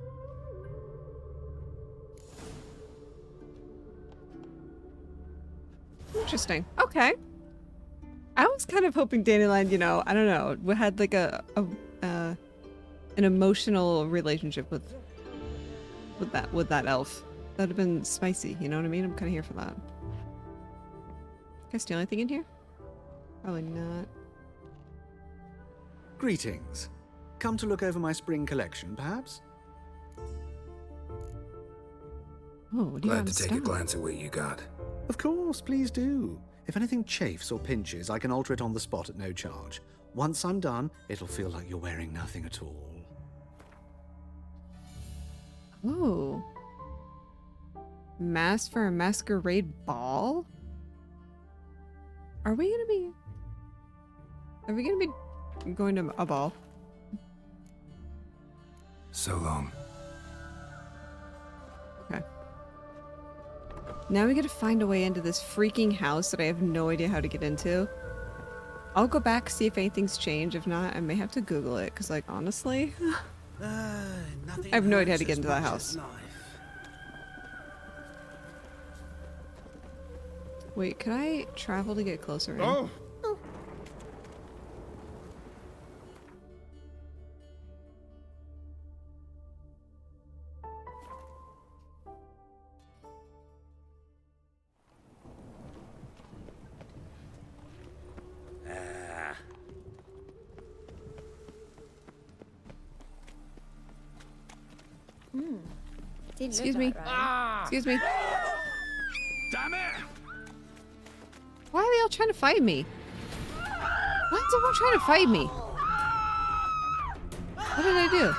S1: Interesting. Okay. I was kind of hoping Dandelion, you know, I don't know, we had like an emotional relationship with that elf. That'd have been spicy, you know what I mean? I'm kind of here for that. Can I steal anything in here? Probably not.
S2: Greetings. Come to look over my spring collection, perhaps?
S1: Oh, what do you
S7: Glad
S1: have
S7: to
S1: in
S7: take a
S1: stock?
S7: glance at what you got.
S2: Of course, please do. If anything chafes or pinches, I can alter it on the spot at no charge. Once I'm done, it'll feel like you're wearing nothing at all.
S1: Oh. Mask for a masquerade ball? Are we gonna be going to a ball?
S7: So long.
S1: Okay. Now we gotta find a way into this freaking house that I have no idea how to get into. I'll go back, see if anything's changed. If not, I may have to Google it, because, like, honestly, I have no idea how to get into that house. Wait, can I travel to get closer in?
S9: Oh!
S1: Excuse me. Excuse me.
S9: Damn it!
S1: Why are they all trying to fight me? Why is everyone trying to fight me? What did I do?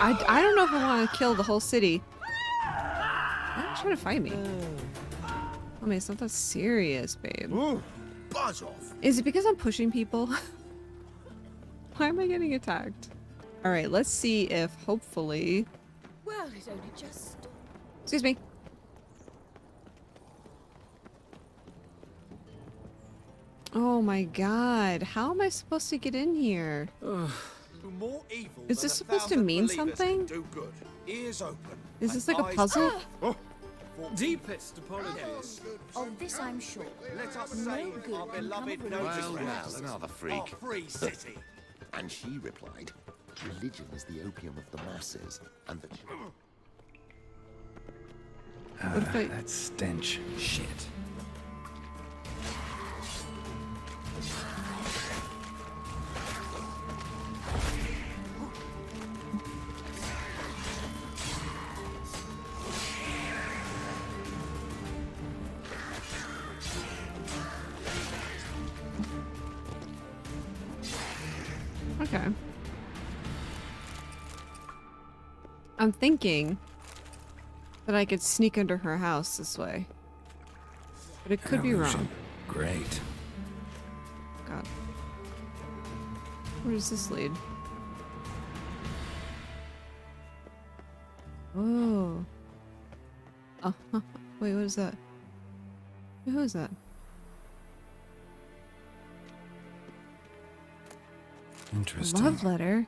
S1: I don't know if I want to kill the whole city. Why are they trying to fight me? I mean, it's not that serious, babe.
S9: Ooh, buzz off.
S1: Is it because I'm pushing people? Why am I getting attacked? All right, let's see if hopefully...
S15: Well, it only just...
S1: Excuse me. Oh my god, how am I supposed to get in here?
S14: More evil
S1: Is
S14: than
S1: this
S14: a
S1: supposed to
S14: thousand
S1: mean
S14: believers
S1: something?
S14: can do good. Ears open.
S1: Is this
S14: and
S1: like a
S14: eyes
S1: puzzle?
S14: Oh.
S6: Deepest apologies.
S10: Of this I'm sure.
S14: Let us
S10: No
S14: say
S10: good
S14: our
S10: can
S14: beloved
S10: come of
S5: Well,
S14: Novigrad,
S5: well, another freak.
S14: our free city.
S5: And she replied, religion is the opium of the masses, and that...
S1: What if I...
S7: That stench. Shit.
S1: Okay. I'm thinking that I could sneak under her house this way. But it could be wrong.
S7: Great.
S1: God. Where does this lead? Oh. Oh. Wait, what is that? Who is that?
S7: Interesting.
S1: Love letter?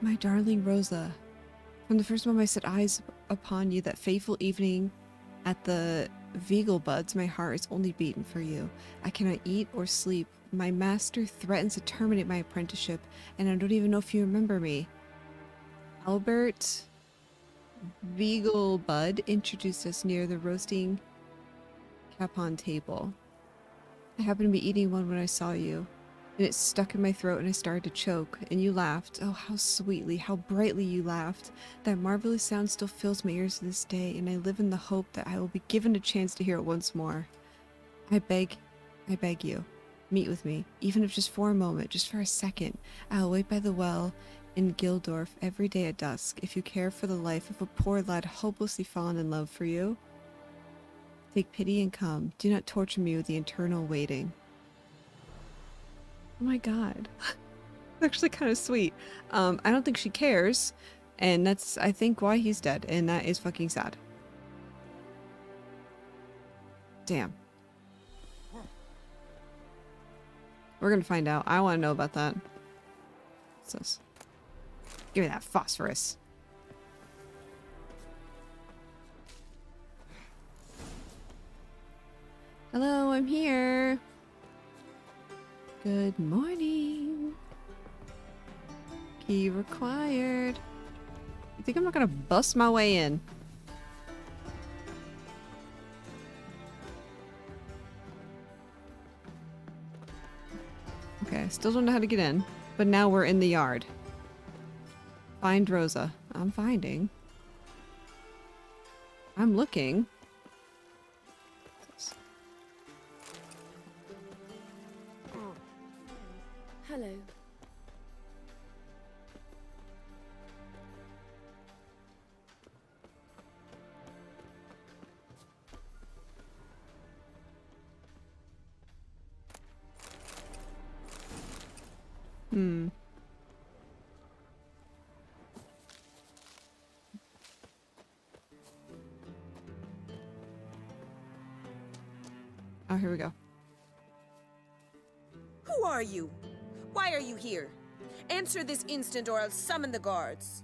S1: My darling Rosa, from the first moment I set eyes upon you that fateful evening at the Vegelbuds, my heart is only beaten for you. I cannot eat or sleep. My master threatens to terminate my apprenticeship, and I don't even know if you remember me. Albert Vegelbud introduced us near the roasting capon table. I happened to be eating one when I saw you, and it stuck in my throat and I started to choke, and you laughed. Oh, how sweetly, how brightly you laughed. That marvelous sound still fills my ears to this day, and I live in the hope that I will be given a chance to hear it once more. I beg you, meet with me, even if just for a moment, just for a second. I'll wait by the well in Gildorf every day at dusk, if you care for the life of a poor lad hopelessly fallen in love for you. Take pity and come. Do not torture me with the eternal waiting. Oh my god. It's actually kind of sweet. I don't think she cares, and that's, I think, why he's dead, and that is fucking sad. Damn. We're gonna find out. I want to know about that. What's this? Give me that phosphorus. Hello, I'm here. Good morning. Key required. You think I'm not gonna bust my way in? Okay, still don't know how to get in, but now we're in the yard. Find Rosa. I'm finding. I'm looking.
S4: Hello.
S1: Oh, here we go.
S15: Who are you? Why are you here? Answer this instant or I'll summon the guards.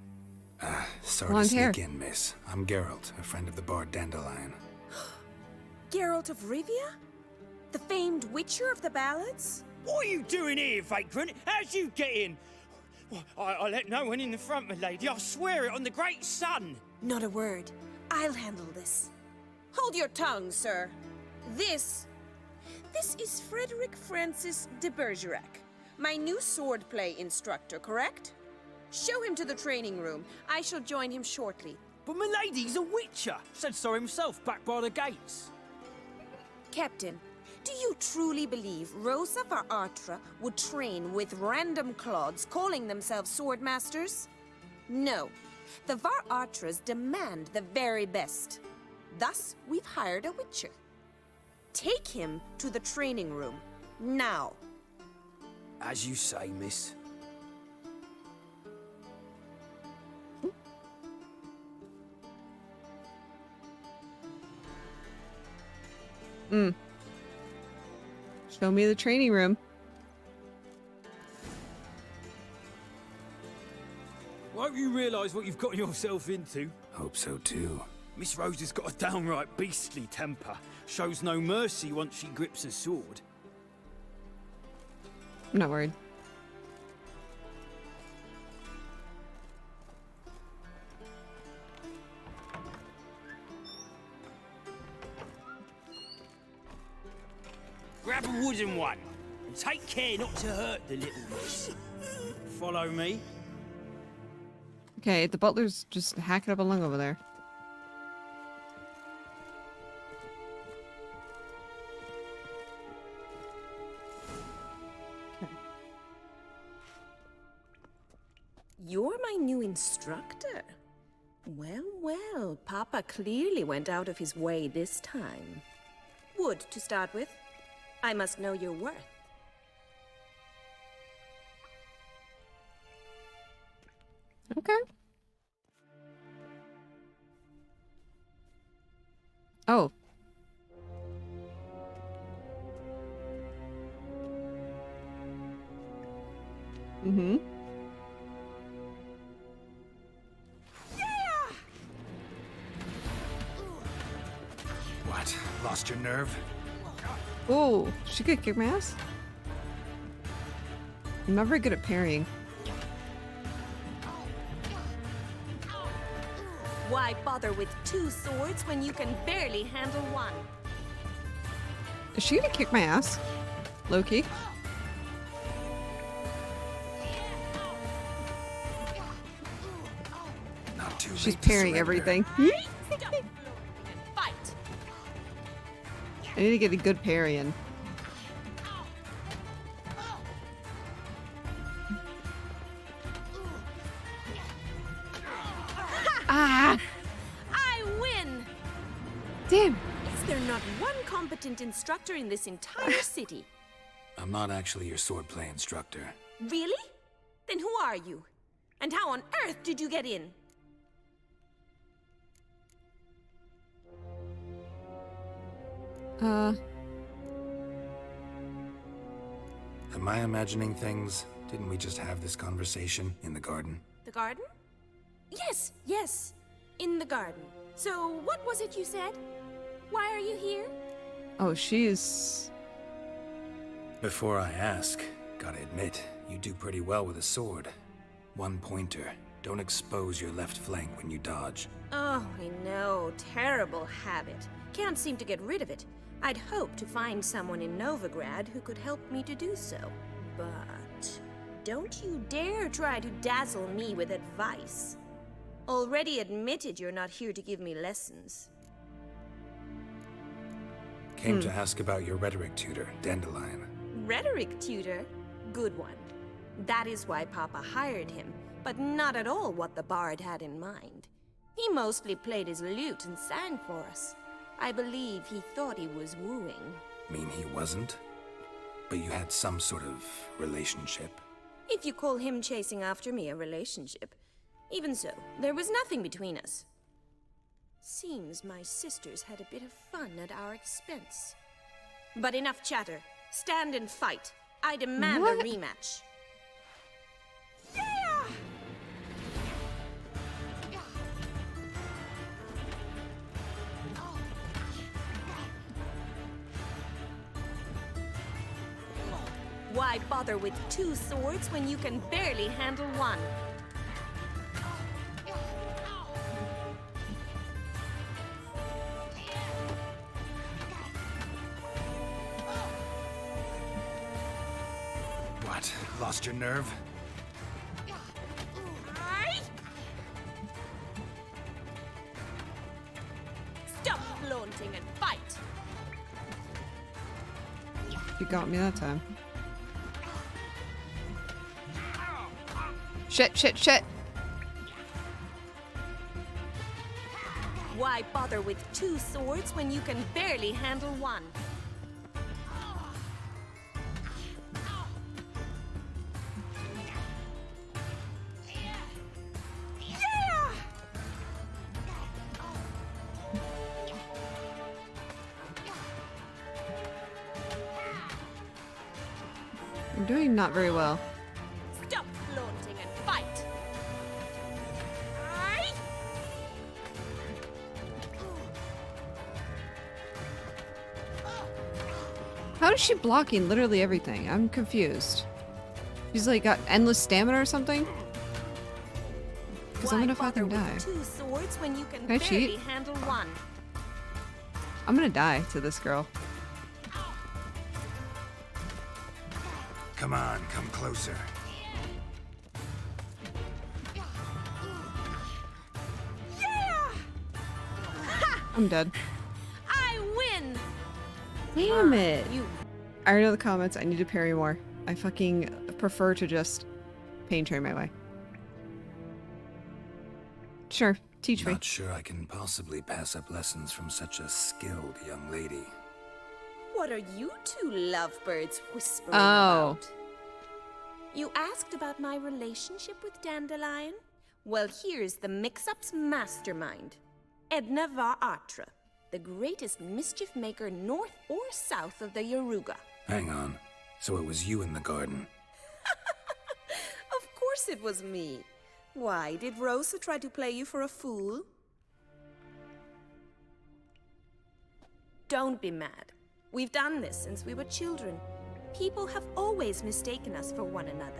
S7: Sorry
S1: Blonde
S7: to
S1: hair.
S7: sneak in, miss. I'm Geralt, a friend of the bard Dandelion.
S15: Geralt of Rivia? The famed witcher of the ballads?
S17: What are you doing here, vagrant? How'd you get in? Well, I let no one in the front, my lady. I swear it on the great sun.
S15: Not a word. I'll handle this. Hold your tongue, sir. This is Frederick Francis de Bergerac, my new swordplay instructor, correct? Show him to the training room. I shall join him shortly.
S17: But my lady's a witcher. Said so himself back by the gates.
S15: Captain, do you truly believe Rosa var Attre would train with random clods calling themselves swordmasters? No. The var Attres demand the very best. Thus, we've hired a witcher. Take him to the training room, now.
S17: As you say, miss.
S1: Show me the training room.
S17: Won't you realise what you've got yourself into?
S7: Hope so too.
S17: Miss Rose has got a downright beastly temper. Shows no mercy once she grips a sword.
S1: I'm not worried.
S17: Grab a wooden one, and take care not to hurt the little miss. Follow me.
S1: Okay, the butler's just hacking up a lung over there.
S4: You're my new instructor. Well, well, Papa clearly went out of his way this time. Wood, to start with. I must know your worth.
S1: Okay. Oh. Mm-hmm.
S7: What? Lost your nerve?
S1: Oh, she could kick my ass? I'm not very good at parrying.
S4: Why bother with 2 swords when you can barely handle one?
S1: Is she gonna kick my ass? Low-key?
S7: Not too
S1: She's
S7: late to
S1: parrying
S7: surrender.
S1: everything.
S4: Fight!
S1: I need to get a good parry in. Ah!
S4: I win!
S1: Damn!
S4: Is there not one competent instructor in this entire city?
S7: I'm not actually your swordplay instructor.
S4: Really? Then who are you? And how on earth did you get in?
S7: Am I imagining things? Didn't we just have this conversation in the garden?
S4: The garden? Yes, yes. In the garden. So, what was it you said? Why are you here?
S1: Oh, she's...
S7: Before I ask, gotta admit, you do pretty well with a sword. One pointer. Don't expose your left flank when you dodge.
S4: Oh, I know. Terrible habit. Can't seem to get rid of it. I'd hoped to find someone in Novigrad who could help me to do so. But don't you dare try to dazzle me with advice. Already admitted you're not here to give me lessons.
S7: Came to ask about your rhetoric tutor, Dandelion.
S4: Rhetoric tutor? Good one. That is why Papa hired him, but not at all what the bard had in mind. He mostly played his lute and sang for us. I believe he thought he was wooing.
S7: Mean he wasn't? But you had some sort of relationship?
S4: If you call him chasing after me a relationship. Even so, there was nothing between us. Seems my sisters had a bit of fun at our expense. But enough chatter. Stand and fight. I demand a rematch. Why bother with 2 swords when you can barely handle one?
S7: What? Lost your nerve?
S4: Stop flaunting and fight!
S1: You got me that time. Shit, shit, shit!
S4: Why bother with 2 swords when you can barely handle one?
S1: I'm doing not very well.
S4: Stop flaunting and fight!
S1: How is she blocking literally everything? I'm confused. She's like got endless stamina or something? Because I'm gonna fucking die.
S4: 2 swords when you can
S1: I
S4: barely
S1: cheat?
S4: handle one.
S1: I'm gonna die to this girl.
S7: Come on, come closer.
S1: I'm dead.
S4: I win!
S1: Damn it!
S4: You.
S1: I already know the comments. I need to parry more. I fucking prefer to just pain train my way. Sure, teach me.
S7: Not sure I can possibly pass up lessons from such a skilled young lady.
S4: What are you 2 lovebirds whispering
S1: Oh.
S4: about? You asked about my relationship with Dandelion? Well, here's the mix-up's mastermind. Edna var Attre, the greatest mischief maker north or south of the Yaruga.
S7: Hang on. So it was you in the garden.
S4: course it was me. Why, did Rosa try to play you for a fool? Don't be mad. We've done this since we were children. People have always mistaken us for one another.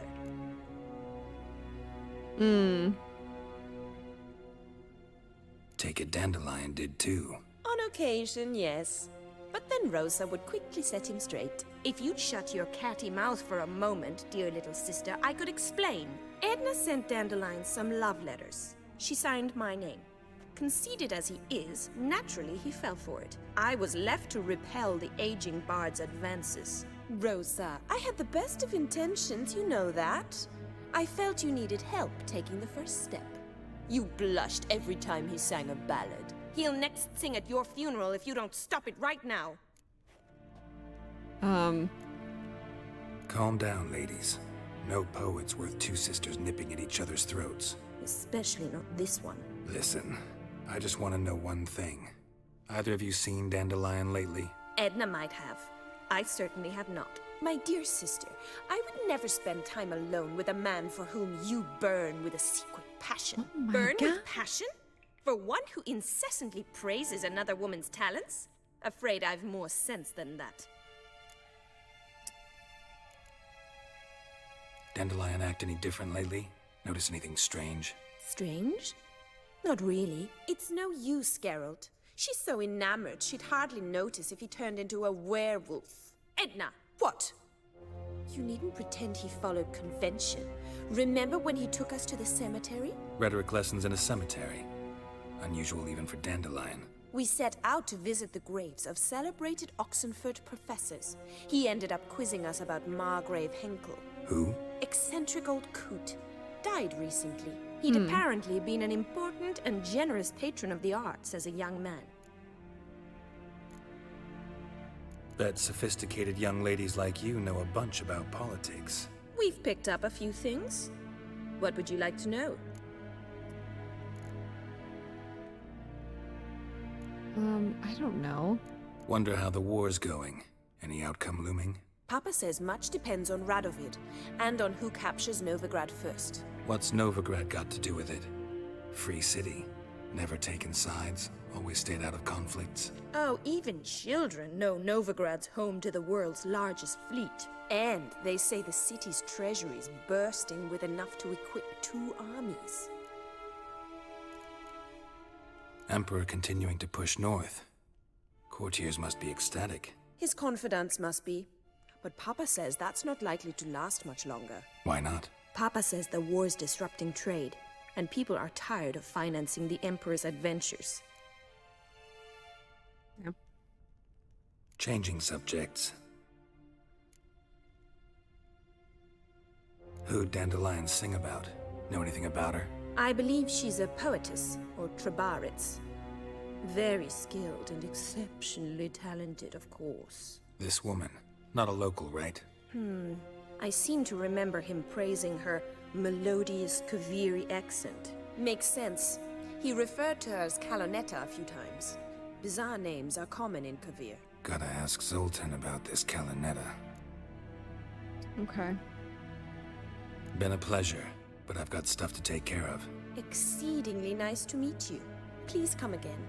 S7: Take it Dandelion did too.
S4: On occasion, yes. But then Rosa would quickly set him straight. If you'd shut your catty mouth for a moment, dear little sister, I could explain. Edna sent Dandelion some love letters. She signed my name. Conceited as he is, naturally he fell for it. I was left to repel the aging bard's advances. Rosa, I had the best of intentions, you know that. I felt you needed help taking the first step. You blushed every time he sang a ballad. He'll next sing at your funeral if you don't stop it right now.
S7: Calm down, ladies. No poet's worth two sisters nipping at each other's throats.
S4: Especially not this one.
S7: Listen, I just want to know one thing. Either of you seen Dandelion lately?
S4: Edna might have. I certainly have not. My dear sister, I would never spend time alone with a man for whom you burn with a secret passion. Burn with passion? For one who incessantly praises another woman's talents? Afraid I've more sense than that.
S7: Dandelion act any different lately? Notice anything strange?
S4: Strange? Not really. It's no use, Geralt. She's so enamored she'd hardly notice if he turned into a werewolf. Edna! What? You needn't pretend he followed convention. Remember when he took us to the cemetery?
S7: Rhetoric lessons in a cemetery. Unusual even for Dandelion.
S4: We set out to visit the graves of celebrated Oxenford professors. He ended up quizzing us about Margrave Henkel.
S7: Who?
S4: Eccentric old coot. Died recently. He'd apparently been an important and generous patron of the arts as a young man.
S7: Bet sophisticated young ladies like you know a bunch about politics.
S4: We've picked up a few things. What would you like to know?
S1: I don't know.
S7: Wonder how the war's going. Any outcome looming?
S4: Papa says much depends on Radovid, and on who captures Novigrad first.
S7: What's Novigrad got to do with it? Free city. Never taken sides. Always stayed out of conflicts.
S4: Oh, even children know Novigrad's home to the world's largest fleet. And they say the city's treasury's bursting with enough to equip 2 armies.
S7: Emperor continuing to push north. Courtiers must be ecstatic.
S4: His confidants must be. But Papa says that's not likely to last much longer.
S7: Why not?
S4: Papa says the war's disrupting trade, and people are tired of financing the Emperor's adventures.
S1: Yeah.
S7: Changing subjects. Who'd Dandelion sing about? Know anything about her?
S4: I believe she's a poetess, or trebarits. Very skilled and exceptionally talented, of course.
S7: This woman. Not a local, right?
S4: I seem to remember him praising her melodious Kaviri accent. Makes sense. He referred to her as Kalonetta a few times. Bizarre names are common in Kavir.
S7: Gotta ask Zoltan about this Kalonetta.
S1: Okay.
S7: Been a pleasure, but I've got stuff to take care of.
S4: Exceedingly nice to meet you. Please come again.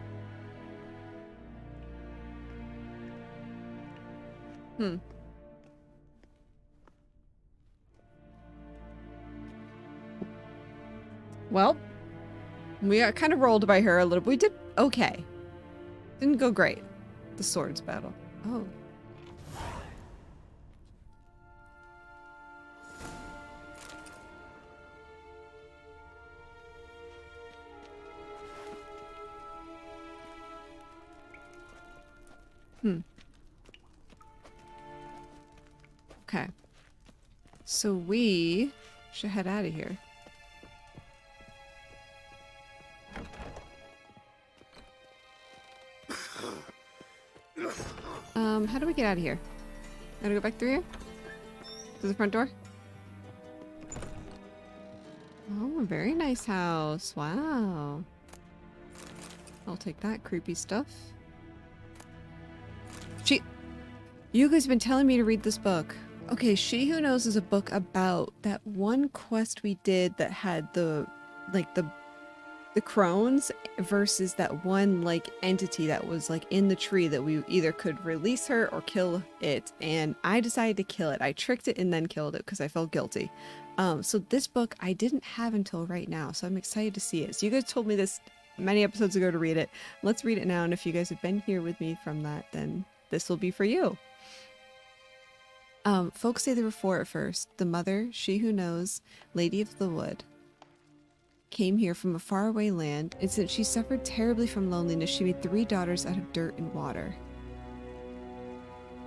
S1: Well, we got kind of rolled by her a little. We did okay. Didn't go great. The swords battle. Oh. Okay. So we should head out of here. How do we get out of here? Gotta go back through here? To the front door? Oh, very nice house. Wow. I'll take that creepy stuff. You guys have been telling me to read this book. Okay, She Who Knows is a book about that one quest we did that had the crones versus that one like entity that was like in the tree that we either could release her or kill it, and I decided to kill it. I tricked it and then killed it because I felt guilty. So this book I didn't have until right now, so I'm excited to see it. So you guys told me this many episodes ago to read it. Let's read it now, and if you guys have been here with me from that, then this will be for you. Folks say there were 4 at first. The mother, She Who Knows, Lady of the Wood, came here from a faraway land, and since she suffered terribly from loneliness, she made 3 daughters out of dirt and water.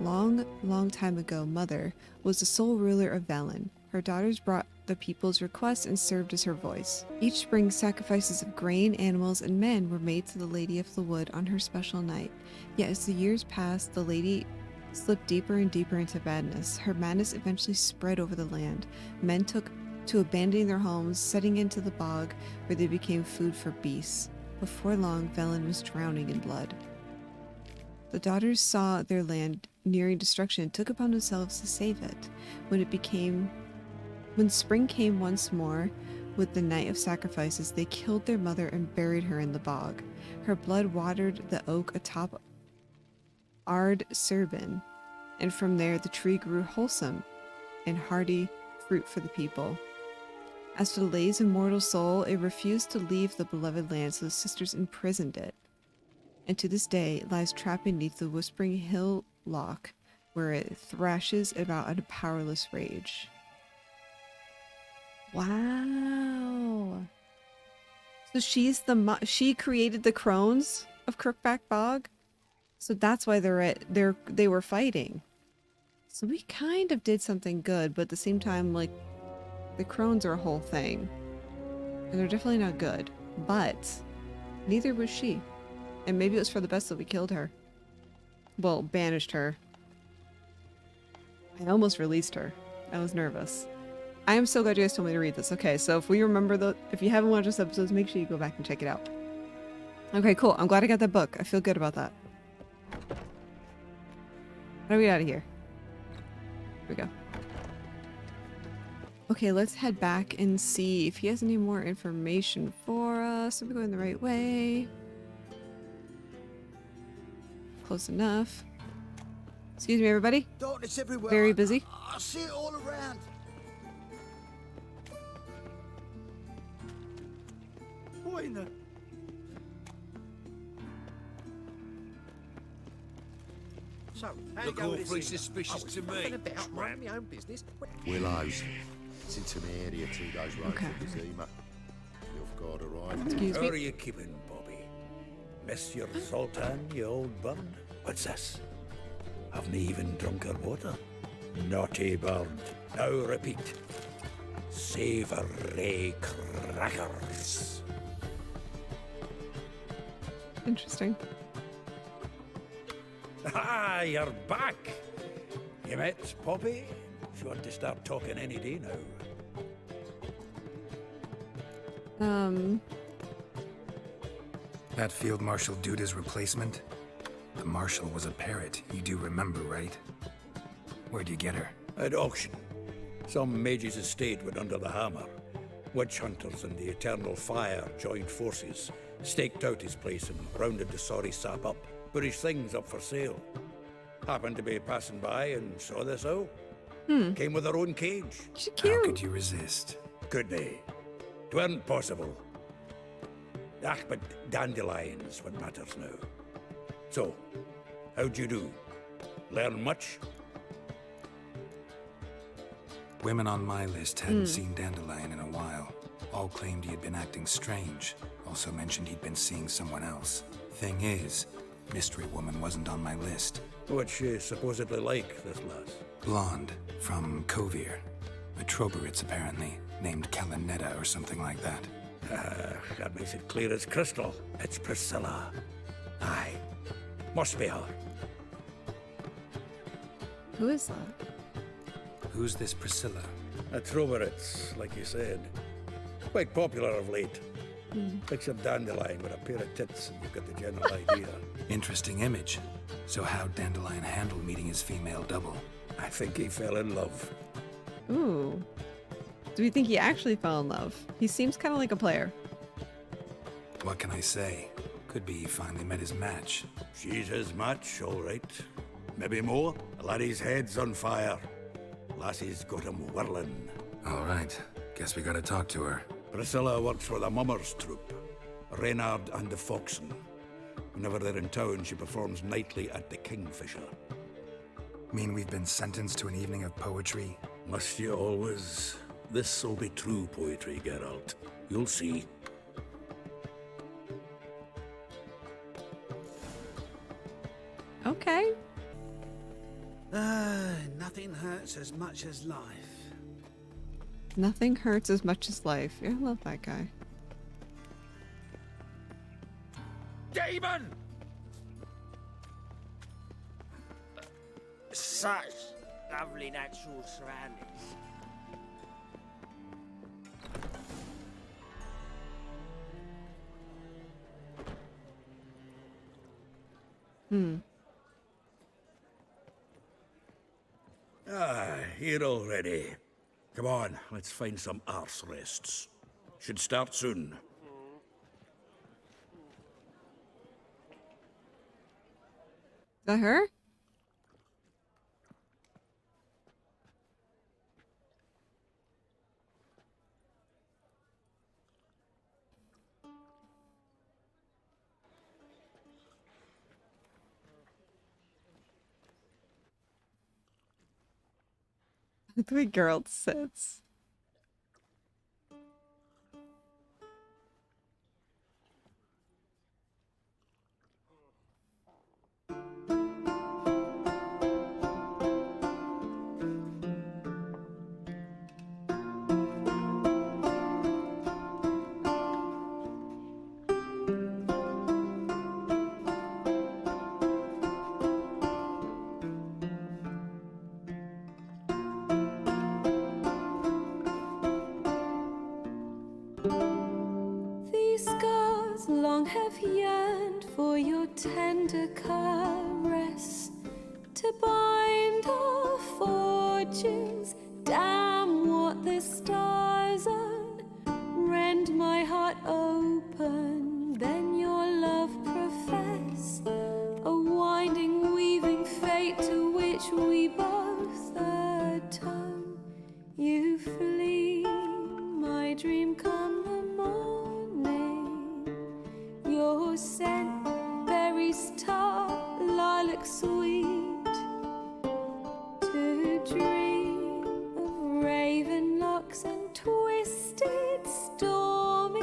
S1: Long, long time ago, Mother was the sole ruler of Velen. Her daughters brought the people's requests and served as her voice. Each spring, sacrifices of grain, animals, and men were made to the Lady of the Wood on her special night. Yet as the years passed, the lady slipped deeper and deeper into madness. Her madness eventually spread over the land. Men took to abandoning their homes, setting into the bog, where they became food for beasts. Before long, Velen was drowning in blood. The daughters saw their land nearing destruction and took upon themselves to save it. When spring came once more, with the night of sacrifices, they killed their mother and buried her in the bog. Her blood watered the oak atop Ard Serbin, and from there the tree grew wholesome and hardy fruit for the people. As for the lady's immortal soul, it refused to leave the beloved land, so the sisters imprisoned it. And to this day, it lies trapped beneath the whispering hillock, where it thrashes about in a powerless rage. Wow. So she's she created the crones of Crookback Bog? So that's why they were fighting. So we kind of did something good, but at the same time, like, the crones are a whole thing. And they're definitely not good. But neither was she. And maybe it was for the best that we killed her. Well, banished her. I almost released her. I was nervous. I am so glad you guys told me to read this. Okay, so if you haven't watched this episode, make sure you go back and check it out. Okay, cool. I'm glad I got that book. I feel good about that. How do we get out of here? Here we go. Okay, let's head back and see if he has any more information for us. Are we going the right way? Close enough. Excuse me, everybody.
S5: Darkness everywhere.
S1: Very busy.
S5: I see it all around. What in the...
S14: So,
S5: Look awfully
S14: suspicious to me.
S5: About mind my own business. Willows. It's into my area 2 days road
S1: Okay.
S5: from Zima. You've got to ride.
S1: Excuse
S3: How
S1: me.
S3: are you keeping, Bobby? Miss your Zoltan, you old bird? What's this? Haven't even drunk her water? Naughty bird. Now repeat. Savoury crackers.
S1: Interesting.
S3: Ah, you're back. You met Poppy? She want to start talking any day now.
S7: That Field Marshal Duda's replacement? The Marshal was a parrot, you do remember, right? Where'd you get her?
S3: At auction. Some mage's estate went under the hammer. Witch hunters and the Eternal Fire joined forces, staked out his place and rounded the sorry sap up. Put his things up for sale. Happened to be passing by and saw this out. Came with her own cage.
S1: She's cute.
S7: How could you resist?
S3: Could they? 'Tweren't possible. Ah, but dandelions what matters now. So, how'd you do? Learn much?
S7: Women on my list hadn't seen Dandelion in a while. All claimed he had been acting strange. Also mentioned he'd been seeing someone else. Thing is, Mystery Woman wasn't on my list.
S3: What's she supposedly like, this lass?
S7: Blonde, from Kovir. A Troberitz, apparently, named Kalanetta or something like that.
S3: That makes it clear as crystal. It's Priscilla. Aye. Must be her.
S1: Who is that?
S7: Who's this Priscilla?
S3: A Troberitz, like you said. Quite popular of late. Picture Dandelion with a pair of tits and you've got the general idea.
S7: Interesting image. So how'd Dandelion handle meeting his female double?
S3: I think he fell in love.
S1: Ooh. Do we think he actually fell in love? He seems kind of like a player.
S7: What can I say? Could be he finally met his match.
S3: She's his match, all right. Maybe more. The laddie's head's on fire. Lassie's got him whirling.
S7: All right. Guess we gotta talk to her.
S3: Priscilla works for the Mummers troupe. Reynard and the Foxen. Whenever they're in town, she performs nightly at the Kingfisher.
S7: Mean we've been sentenced to an evening of poetry?
S3: Must you always? This'll be true poetry, Geralt. You'll see.
S1: Okay.
S18: Nothing hurts as much as life.
S1: Nothing hurts as much as life. Yeah, I love that guy.
S9: Demon!
S14: Such lovely natural surroundings.
S3: Here already. Come on, let's find some arse rests. Should start soon.
S1: Is that her? The way Geralt sits.
S19: These scars long have yearned for your tender caress, to bind our fortunes. Damn what the stars own. Rend my heart open, then your love profess. A winding, weaving fate to which we both atone. You flee, my dream come the morning. Your scent, berries tart, lilac sweet. To dream of raven locks and twisted, stormy,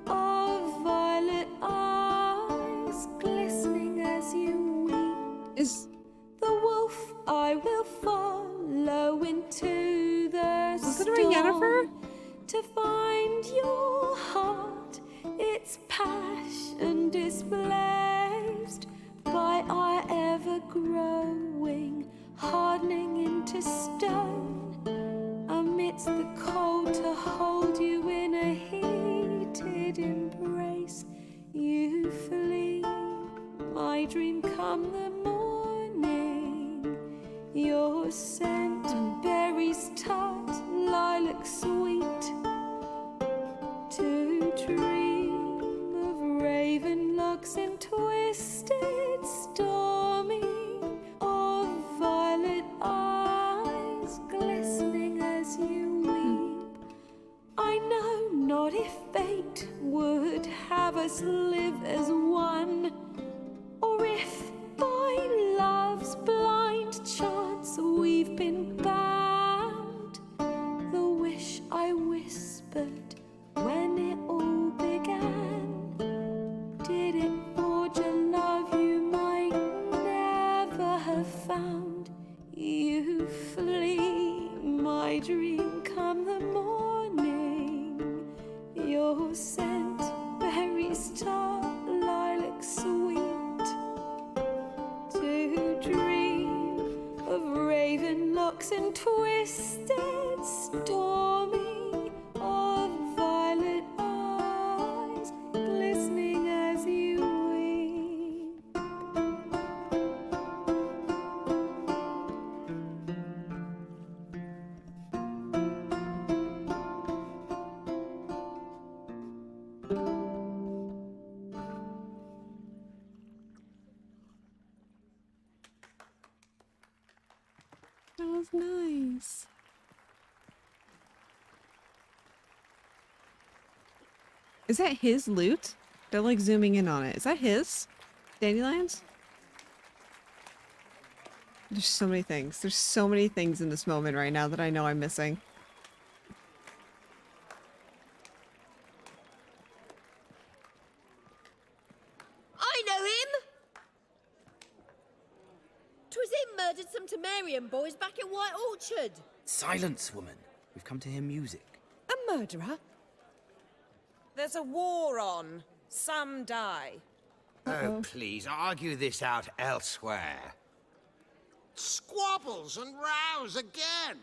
S19: of violet eyes glistening as you weep.
S1: Is
S19: the wolf I will follow into the
S1: it Yennefer?
S19: to find your heart, its passion displaced by our ever-growing, hardening into stone. Amidst the cold to hold you in a heated embrace, you flee, my dream come the morning. Your scent, berries tart, lilac sweet. To dream of raven locks and twisted, stormy, of violet eyes glistening as you weep. I know not if fate would have us live as one, or if by love's blind chance we've been bound. The wish I whispered when it all began, did it forge a love you might never have found? You flee, my dream come the morning. Your scent, berries tart, lilac sweet. To dream of raven locks and twisted, stormy, of violet eyes glistening as you weep.
S1: That was nice. Is that his loot? They're like zooming in on it. Is that his? Dandelions? There's so many things. There's so many things in this moment right now that I know I'm missing.
S15: I know him! 'Twas him murdered some Temerian boys back in White Orchard.
S17: Silence, woman. We've come to hear music.
S20: A murderer? There's a war on. Some die.
S5: Oh, please, argue this out elsewhere.
S9: Squabbles and rows again.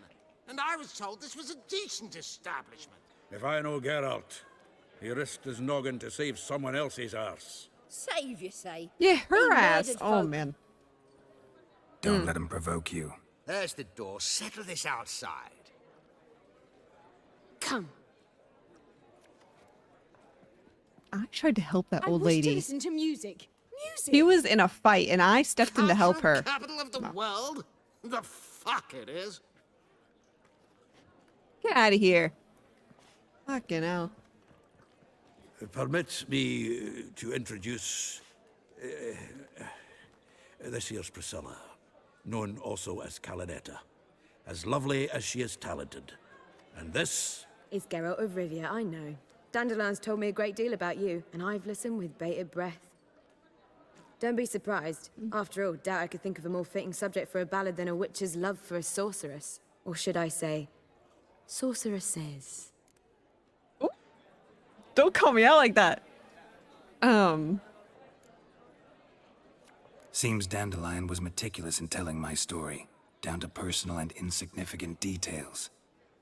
S9: And I was told this was a decent establishment.
S3: If I know Geralt, he risked his noggin to save someone else's arse.
S15: Save, you say?
S1: Yeah, her
S15: He
S1: ass.
S15: murdered
S1: Oh,
S15: folk.
S1: man.
S7: Don't let him provoke you.
S5: There's the door. Settle this outside.
S15: Come.
S1: I tried to help that
S15: I
S1: old
S15: wish to
S1: lady.
S15: listen to music. Music!
S1: He was in a fight and I stepped in to help her.
S9: Capital of the world? The fuck it is.
S1: Get out of here. Fucking hell.
S3: Permit me to introduce this here's Priscilla, known also as Calinetta, as lovely as she is talented. And this
S21: is Geralt of Rivia, I know. Dandelions told me a great deal about you, and I've listened with bated breath. Don't be surprised. After all, doubt I could think of a more fitting subject for a ballad than a witch's love for a sorceress. Or should I say, sorceresses.
S1: Don't call me out like that.
S7: Seems Dandelion was meticulous in telling my story, down to personal and insignificant details.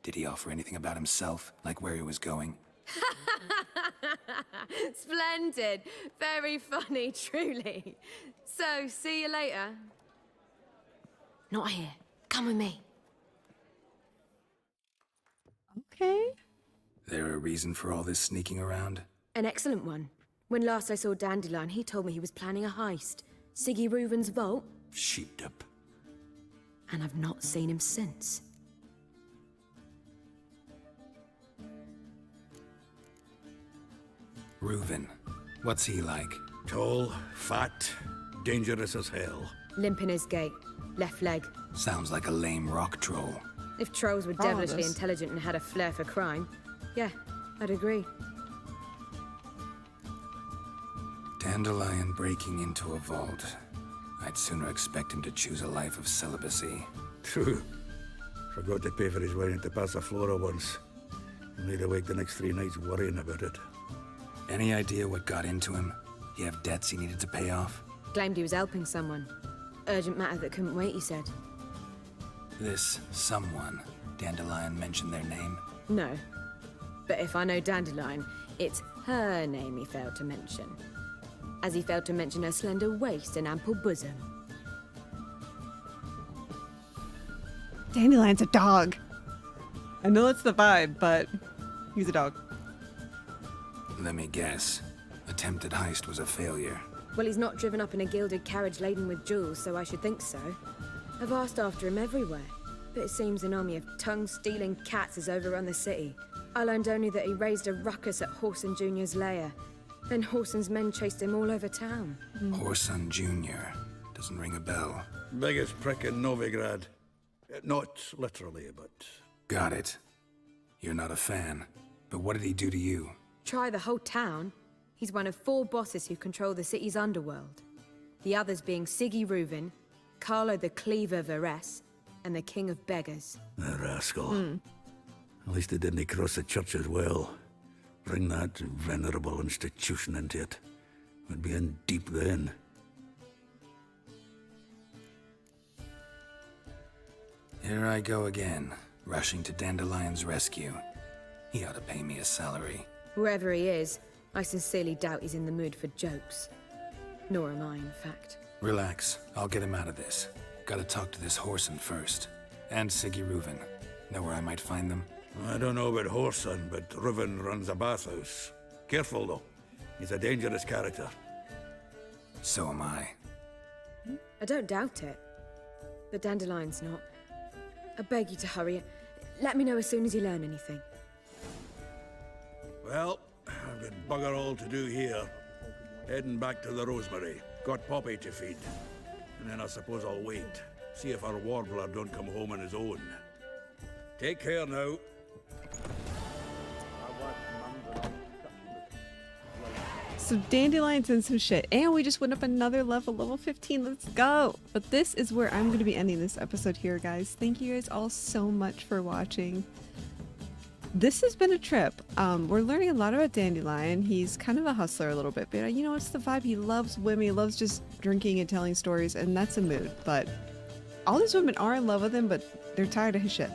S7: Did he offer anything about himself, like where he was going?
S21: Splendid. Very funny, truly. So, see you later.
S4: Not here. Come with me.
S1: Okay.
S7: There a reason for all this sneaking around?
S21: An excellent one. When last I saw Dandelion, he told me he was planning a heist. Siggy Reuven's vault.
S3: sheeped up.
S21: And I've not seen him since.
S7: Reuven. What's he like?
S3: Tall, fat, dangerous as hell.
S21: Limp in his gait. Left leg.
S7: Sounds like a lame rock troll.
S21: If trolls were devilishly intelligent and had a flair for crime, yeah, I'd agree.
S7: Dandelion breaking into a vault. I'd sooner expect him to choose a life of celibacy.
S3: True. Forgot to pay for his wine at the Passaflora once. Laid awake the next 3 nights worrying about it.
S7: Any idea what got into him? He have debts he needed to pay off?
S21: Claimed he was helping someone. Urgent matter that couldn't wait, he said.
S7: This someone, Dandelion mentioned their name?
S21: No. But if I know Dandelion, it's her name he failed to mention. As he failed to mention her slender waist and ample bosom.
S1: Dandelion's a dog. I know that's the vibe, but he's a dog.
S7: Let me guess. Attempted heist was a failure.
S21: Well, he's not driven up in a gilded carriage laden with jewels, so I should think so. I've asked after him everywhere, but it seems an army of tongue-stealing cats has overrun the city. I learned only that he raised a ruckus at Whoreson Jr.'s lair. Then Whoreson's men chased him all over town.
S7: Whoreson Jr. Doesn't ring a bell.
S3: Biggest prick in Novigrad. Not literally, but...
S7: Got it. You're not a fan. But what did he do to you?
S21: Try the whole town. He's one of 4 bosses who control the city's underworld. The others being Siggy Reuven, Carlo the Cleaver Varese, and the King of Beggars.
S3: The rascal. At least they didn't cross the church as well. Bring that venerable institution into it. We'd be in deep then.
S7: Here I go again, rushing to Dandelion's rescue. He ought to pay me a salary.
S21: Whoever he is, I sincerely doubt he's in the mood for jokes. Nor am I, in fact.
S7: Relax, I'll get him out of this. Gotta talk to this Whoreson first. And Siggy Reuven. Know where I might find them?
S3: I don't know about Whoreson, but Reuven runs a bathhouse. Careful, though. He's a dangerous character.
S7: So am I.
S21: I don't doubt it. But Dandelion's not. I beg you to hurry it. Let me know as soon as you learn anything.
S3: Well, I've got bugger all to do here. Heading back to the Rosemary. Got Poppy to feed. And then I suppose I'll wait. See if our warbler don't come home on his own. Take care now.
S1: So Dandelion's in some shit, and we just went up another level, level 15. Let's go! But this is where I'm going to be ending this episode here, guys. Thank you guys all so much for watching. This has been a trip. We're learning a lot about Dandelion. He's kind of a hustler a little bit, but you know, it's the vibe. He loves women. He loves just drinking and telling stories, and that's a mood. But all these women are in love with him, but they're tired of his shit.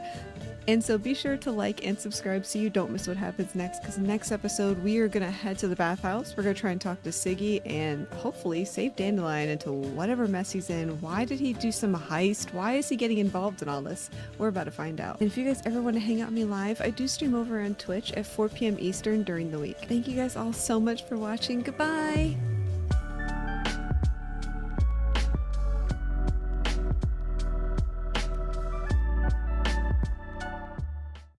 S1: And so be sure to like and subscribe so you don't miss what happens next, because next episode we are going to head to the bathhouse. We're going to try and talk to Siggy and hopefully save Dandelion into whatever mess he's in. Why did he do some heist? Why is he getting involved in all this? We're about to find out. And if you guys ever want to hang out with me live, I do stream over on Twitch at 4 p.m. Eastern during the week. Thank you guys all so much for watching. Goodbye!